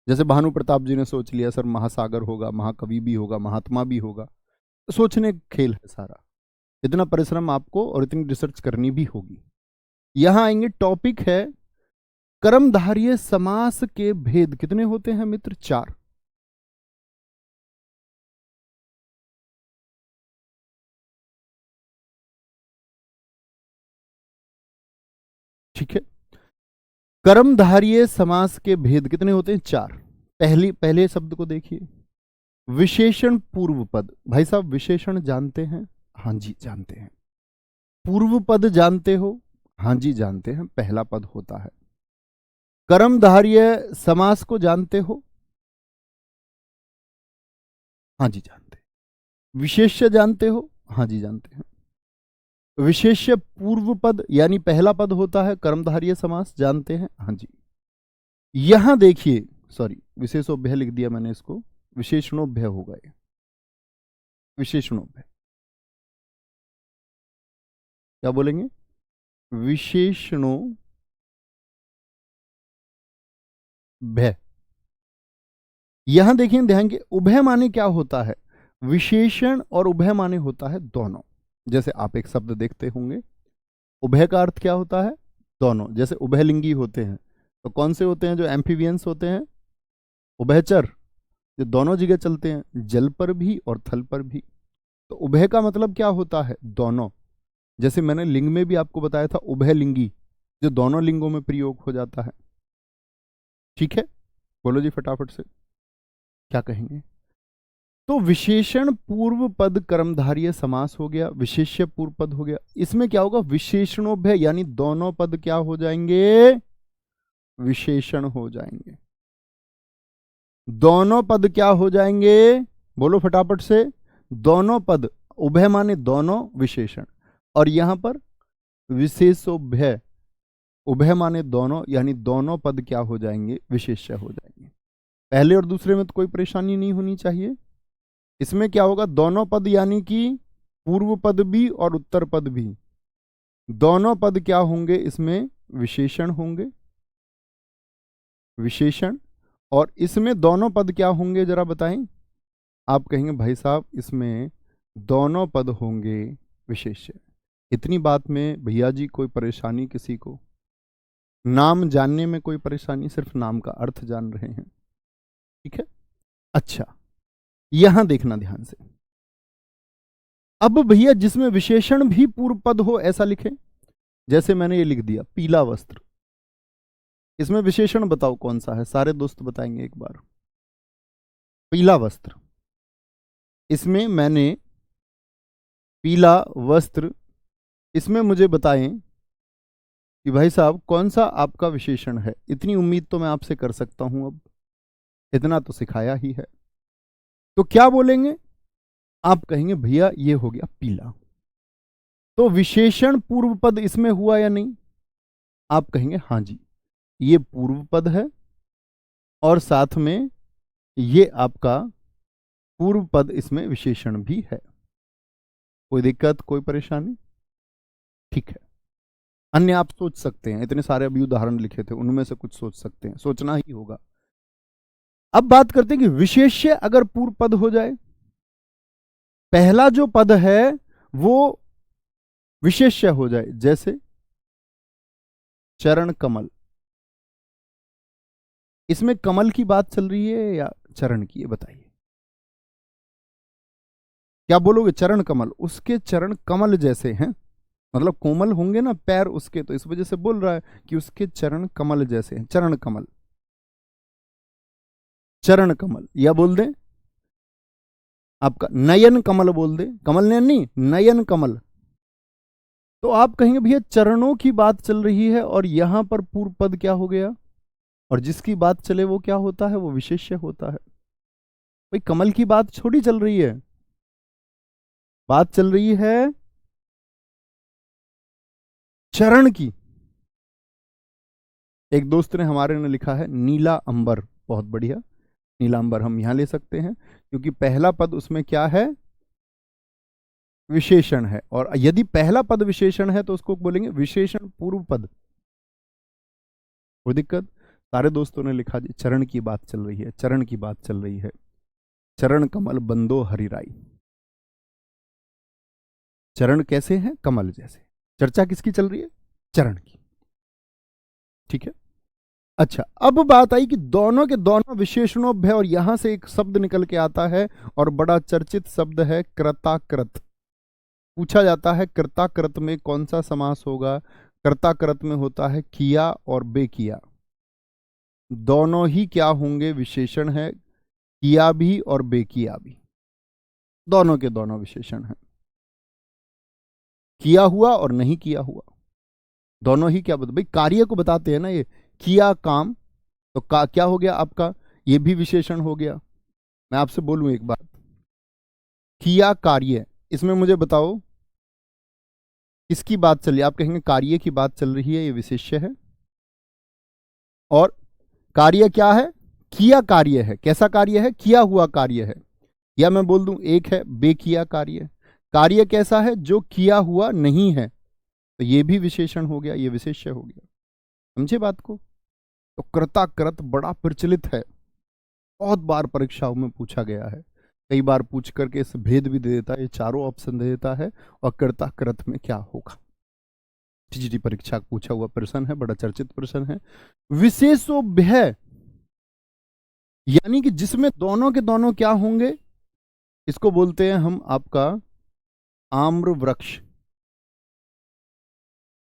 जैसे भानु प्रताप जी ने सोच लिया सर महासागर होगा, महाकवि भी होगा, महात्मा भी होगा। तो सोचने का खेल है सारा, इतना परिश्रम आपको और इतनी रिसर्च करनी भी होगी। यहां आएंगे, टॉपिक है कर्मधारय समास के भेद। कितने होते हैं मित्र? 4। ठीक है, कर्मधारय समास के भेद कितने होते हैं? 4। पहले शब्द को देखिए, विशेषण पूर्व पद। भाई साहब विशेषण जानते हैं? हाँ जी जानते हैं। पूर्व पद जानते हो? हाँ जी जानते हैं, पहला पद होता है। कर्मधारय समास को जानते हो? हाँ जी जानते हैं। विशेष्य जानते हो? हाँ जी जानते हैं। विशेष्य पूर्व पद यानी पहला पद होता है कर्मधारय समास, जानते हैं? हाँ जी। यहां देखिए, सॉरी विशेषोभ्य लिख दिया मैंने इसको, विशेषणोभ्य होगा ये, विशेषणोभ्य। क्या बोलेंगे? विशेषणों भय। यहां देखिए ध्यान के, उभय माने क्या होता है? विशेषण और उभय माने होता है दोनों। जैसे आप एक शब्द देखते होंगे, उभय का अर्थ क्या होता है? दोनों। जैसे उभयलिंगी होते हैं, तो कौन से होते हैं? जो एम्फीबियंस होते हैं, उभयचर, जो दोनों जगह चलते हैं, जल पर भी और थल पर भी। तो उभय का मतलब क्या होता है? दोनों। जैसे मैंने लिंग में भी आपको बताया था, उभयलिंगी, जो दोनों लिंगों में प्रयोग हो जाता है। ठीक है, बोलो जी फटाफट से, क्या कहेंगे? तो विशेषण पूर्व पद कर्मधारय समास हो गया, विशेष्य पूर्व पद हो गया। इसमें क्या होगा? विशेषणोभय, यानी दोनों पद क्या हो जाएंगे? विशेषण हो जाएंगे। दोनों पद क्या हो जाएंगे? बोलो फटाफट से। दोनों पद, उभय माने दोनों, विशेषण, और यहां पर विशेषोभय, उभय माने दोनों, यानी दोनों पद क्या हो जाएंगे? विशेष्य हो जाएंगे। पहले और दूसरे में तो कोई परेशानी नहीं होनी चाहिए। इसमें क्या होगा? दोनों पद यानी कि पूर्व पद भी और उत्तर पद भी, दोनों पद क्या होंगे? इसमें विशेषण होंगे, विशेषण। और इसमें दोनों पद क्या होंगे, जरा बताएं। आप कहेंगे भाई साहब इसमें दोनों पद होंगे विशेष्य। इतनी बात में भैया जी कोई परेशानी किसी को? नाम जानने में कोई परेशानी? सिर्फ नाम का अर्थ जान रहे हैं, ठीक है। अच्छा, यहां देखना ध्यान से। अब भैया जिसमें विशेषण भी पूर्व पद हो ऐसा लिखें। जैसे मैंने ये लिख दिया, पीला वस्त्र। इसमें विशेषण बताओ कौन सा है? सारे दोस्त बताएंगे एक बार। पीला वस्त्र, इसमें मैंने पीला वस्त्र, इसमें मुझे बताएं कि भाई साहब कौन सा आपका विशेषण है। इतनी उम्मीद तो मैं आपसे कर सकता हूं, अब इतना तो सिखाया ही है। तो क्या बोलेंगे? आप कहेंगे भैया ये हो गया पीला। तो विशेषण पूर्व पद इसमें हुआ या नहीं? आप कहेंगे हाँ जी, ये पूर्व पद है और साथ में ये आपका पूर्व पद, इसमें विशेषण भी है। कोई दिक्कत, कोई परेशानी? ठीक है। अन्य आप सोच सकते हैं, इतने सारे अभी उदाहरण लिखे थे, उनमें से कुछ सोच सकते हैं, सोचना ही होगा। अब बात करते हैं कि विशेष्य अगर पूर्व पद हो जाए, पहला जो पद है वो विशेष्य हो जाए। जैसे चरण कमल, इसमें कमल की बात चल रही है या चरण की? बताइए, क्या बोलोगे? चरण कमल, उसके चरण कमल जैसे हैं, मतलब कोमल होंगे ना पैर उसके, तो इस वजह से बोल रहा है कि उसके चरण कमल जैसे हैं। चरण कमल, चरण कमल, या बोल दें आपका नयन कमल, बोल दे, कमल नयन नहीं, नयन कमल। तो आप कहेंगे भैया चरणों की बात चल रही है और यहां पर पूर्व पद क्या हो गया? और जिसकी बात चले वो क्या होता है? वो विशेष्य होता है। भाई कमल की बात छोटी चल रही है, बात चल रही है चरण की। एक दोस्त ने हमारे ने लिखा है नीला अंबर, बहुत बढ़िया। नीला अंबर हम यहां ले सकते हैं क्योंकि पहला पद उसमें क्या है? विशेषण है। और यदि पहला पद विशेषण है तो उसको बोलेंगे विशेषण पूर्व पद। कोई दिक्कत? सारे दोस्तों ने लिखा जी चरण की बात चल रही है, चरण की बात चल रही है। चरण कमल बंदो हरिराई, चरण कैसे हैं? कमल जैसे। चर्चा किसकी चल रही है? चरण की, ठीक है। अच्छा, अब बात आई कि दोनों के दोनों विशेषणोभ्य, और यहां से एक शब्द निकल के आता है और बड़ा चर्चित शब्द है कृताकृत। पूछा जाता है कृताकृत में कौन सा समास होगा? कृताकृत में होता है किया और बेकिया, दोनों ही क्या होंगे? विशेषण है। किया भी और बेकिया भी, दोनों के दोनों विशेषण हैं। किया हुआ और नहीं किया हुआ, दोनों ही क्या भाई कार्य को बताते हैं ना। ये किया काम, तो क्या हो गया आपका? ये भी विशेषण हो गया। मैं आपसे बोलूं एक बात, किया कार्य, इसमें मुझे बताओ किसकी बात चल रही है? आप कहेंगे कार्य की बात चल रही है, ये विशेष्य है। और कार्य क्या है? किया कार्य है। कैसा कार्य है? किया हुआ कार्य है। या मैं बोल दूं एक है बेकिया कार्य, कार्य कैसा है? जो किया हुआ नहीं है, तो ये भी विशेषण हो गया, ये विशेष्य हो गया। समझे बात को? तो कर्ता कृत बड़ा प्रचलित है, बहुत बार परीक्षाओं में पूछा गया है, कई बार पूछ करके इस भेद भी दे देता है, ये चारों ऑप्शन दे देता है। और कर्ता कृत में क्या होगा, टीजीटी परीक्षा पूछा हुआ प्रश्न है, बड़ा चर्चित प्रश्न है। विशेषो भय, यानी कि जिसमें दोनों के दोनों क्या होंगे, इसको बोलते हैं हम आपका आम्र वृक्ष।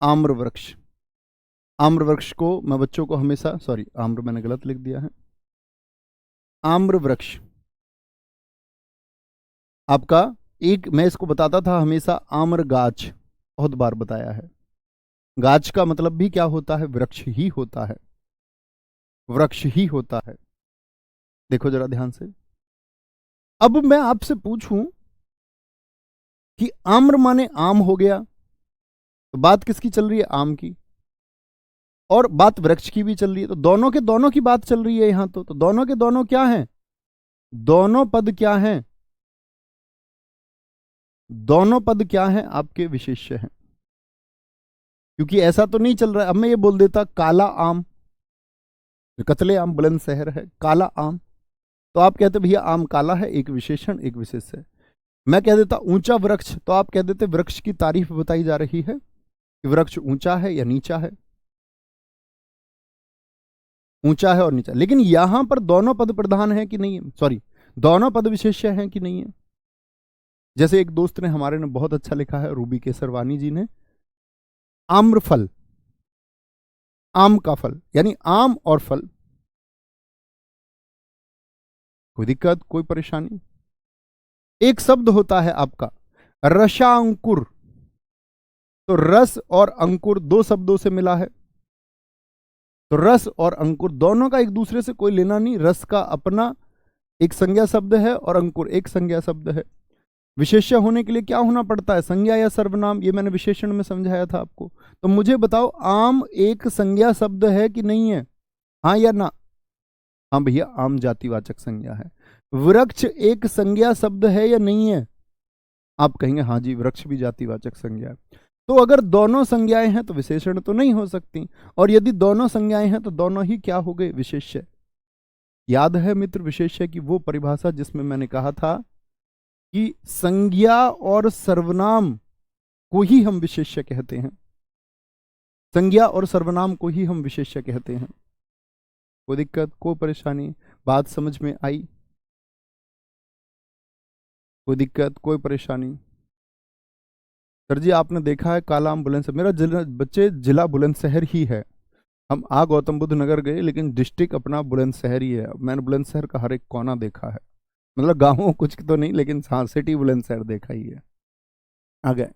आम्र वृक्ष, आम्र वृक्ष को मैं बच्चों को हमेशा, सॉरी आम्र मैंने गलत लिख दिया है, आम्र वृक्ष आपका एक, मैं इसको बताता था हमेशा आम्र गाछ, बहुत बार बताया है। गाछ का मतलब भी क्या होता है, वृक्ष ही होता है, वृक्ष ही होता है। देखो जरा ध्यान से, अब मैं आपसे पूछूं कि आम्र माने आम हो गया, तो बात किसकी चल रही है, आम की, और बात वृक्ष की भी चल रही है, तो दोनों के दोनों की बात चल रही है यहां। तो दोनों के दोनों क्या हैं, दोनों पद क्या हैं, दोनों पद क्या हैं आपके, विशेष्य हैं। क्योंकि ऐसा तो नहीं चल रहा है, अब मैं ये बोल देता काला आम, कतले आम बुलंदशहर है, काला आम, तो आप कहते भैया आम काला है, एक विशेषण एक विशेष है। मैं कह देता ऊंचा वृक्ष, तो आप कह देते वृक्ष की तारीफ बताई जा रही है कि वृक्ष ऊंचा है या नीचा है, ऊंचा है और नीचा। लेकिन यहां पर दोनों पद प्रधान है कि नहीं है, सॉरी दोनों पद विशेष्य हैं कि नहीं है। जैसे एक दोस्त ने हमारे ने बहुत अच्छा लिखा है, रूबी केसरवानी जी ने, आम्रफल, आम का फल, यानी आम और फल। कोई दिक्कत, कोई परेशानी? एक शब्द होता है आपका रसांकुर, तो रस और अंकुर दो शब्दों से मिला है, तो रस और अंकुर दोनों का एक दूसरे से कोई लेना नहीं, रस का अपना एक संज्ञा शब्द है और अंकुर एक संज्ञा शब्द है। विशेष्य होने के लिए क्या होना पड़ता है, संज्ञा या सर्वनाम, ये मैंने विशेषण में समझाया था आपको। तो मुझे बताओ आम एक संज्ञा शब्द है कि नहीं है, हाँ या ना? हाँ भैया, आम जातिवाचक संज्ञा है। वृक्ष एक संज्ञा शब्द है या नहीं है? आप कहेंगे हाँ जी, वृक्ष भी जातिवाचक संज्ञा है। तो अगर दोनों संज्ञाएं हैं तो विशेषण तो नहीं हो सकती, और यदि दोनों संज्ञाएं हैं तो दोनों ही क्या हो गए, विशेष्य। याद है मित्र विशेष्य की वो परिभाषा जिसमें मैंने कहा था कि संज्ञा और सर्वनाम को ही हम विशेष्य कहते हैं, संज्ञा और सर्वनाम को ही हम विशेष्य कहते हैं। कोई दिक्कत, कोई परेशानी, बात समझ में आई? कोई दिक्कत, कोई परेशानी? सर जी आपने देखा है काला आम बुलंदशहर, मेरा बच्चे जिला बुलंदशहर ही है। हम आ गौतम बुद्ध नगर गए लेकिन डिस्ट्रिक्ट अपना बुलंदशहर ही है। मैंने बुलंदशहर का हर एक कोना देखा है, मतलब गाँव कुछ तो नहीं, लेकिन हाँ सिटी बुलंदशहर देखा ही है। आ गए,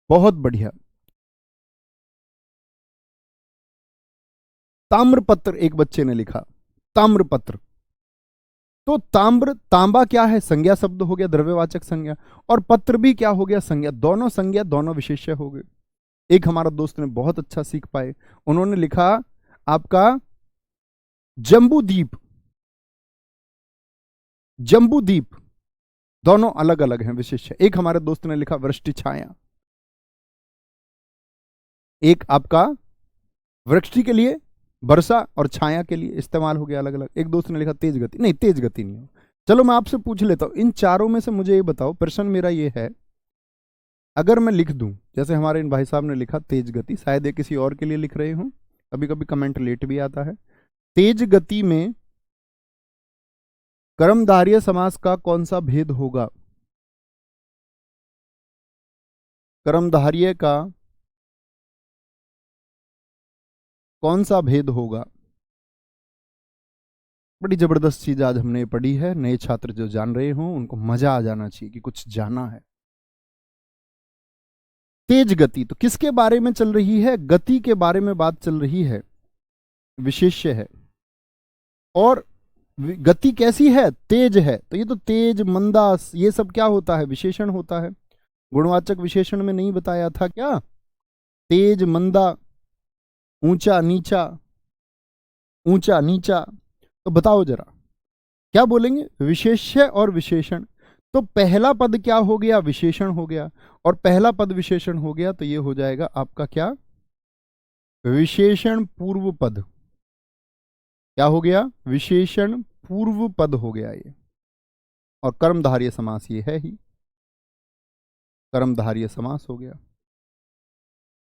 बहुत बढ़िया। ताम्रपत्र एक बच्चे ने लिखा, ताम्रपत्र, तो ताम्र, तांबा क्या है, संज्ञा शब्द हो गया, द्रव्यवाचक संज्ञा, और पत्र भी क्या हो गया, संज्ञा, दोनों संज्ञा दोनों विशेष्य हो गए। एक हमारा दोस्त ने बहुत अच्छा सीख पाए, उन्होंने लिखा आपका जम्बूदीप, जम्बूदीप, दोनों अलग अलग हैं विशेष्य। एक हमारे दोस्त ने लिखा वृष्टि छाया, एक आपका वृष्टि के लिए, वर्षा और छाया के लिए इस्तेमाल हो गया अलग अलग। एक दोस्त ने लिखा तेज गति, नहीं तेज गति नहीं हो। चलो मैं आपसे पूछ लेता हूं, इन चारों में से मुझे ये बताओ, प्रश्न मेरा ये है, अगर मैं लिख दूं जैसे हमारे इन भाई साहब ने लिखा तेज गति, शायद ये किसी और के लिए लिख रहे हो, कभी कभी कमेंट लेट भी आता है। तेज गति में कर्मधारय समास का कौन सा भेद होगा, कर्मधारय का कौन सा भेद होगा? बड़ी जबरदस्त चीज आज हमने पढ़ी है, नए छात्र जो जान रहे हो उनको मजा आ जाना चाहिए कि कुछ जाना है। तेज गति तो किसके बारे में चल रही है, गति के बारे में बात चल रही है, विशेष्य है। और गति कैसी है, तेज है, तो ये तो तेज, मंदा, ये सब क्या होता है, विशेषण होता है। गुणवाचक विशेषण में नहीं बताया था क्या, तेज, मंदा, ऊंचा नीचा, ऊंचा नीचा, तो बताओ जरा क्या बोलेंगे, विशेष्य और विशेषण। तो पहला पद क्या हो गया? विशेषण हो गया, और पहला पद विशेषण हो गया तो ये हो जाएगा आपका क्या? विशेषण पूर्व पद। क्या हो गया? विशेषण पूर्व पद हो गया ये। और कर्मधारय समास ये है ही, कर्मधारय समास हो गया।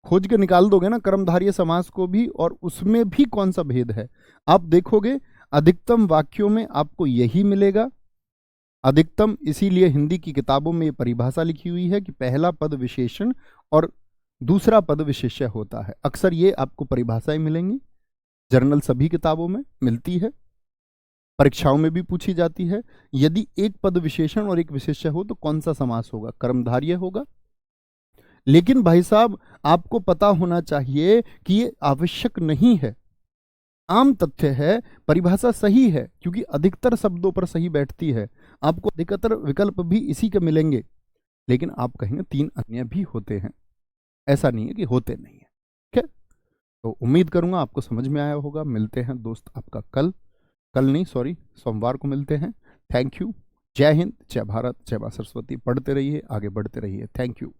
खोज के निकाल दोगे ना कर्मधारय समास को भी, और उसमें भी कौन सा भेद है आप देखोगे। अधिकतम वाक्यों में आपको यही मिलेगा, अधिकतम। इसीलिए हिंदी की किताबों में ये परिभाषा लिखी हुई है कि पहला पद विशेषण और दूसरा पद विशेष्य होता है। अक्सर ये आपको परिभाषाएं मिलेंगी, जर्नल सभी किताबों में मिलती है, परीक्षाओं में भी पूछी जाती है। यदि एक पद विशेषण और एक विशेष्य हो तो कौन सा समास होगा? कर्मधारय होगा। लेकिन भाई साहब आपको पता होना चाहिए कि ये आवश्यक नहीं है, आम तथ्य है, परिभाषा सही है क्योंकि अधिकतर शब्दों पर सही बैठती है। आपको अधिकतर विकल्प भी इसी के मिलेंगे, लेकिन आप कहेंगे 3 अन्य भी होते हैं, ऐसा नहीं है कि होते नहीं है। ठीक है, तो उम्मीद करूंगा आपको समझ में आया होगा। मिलते हैं दोस्त आपका कल नहीं, सॉरी, सोमवार को मिलते हैं। Thank you. जय हिंद, जय भारत, जय मां सरस्वती। पढ़ते रहिए, आगे बढ़ते रहिए। Thank you.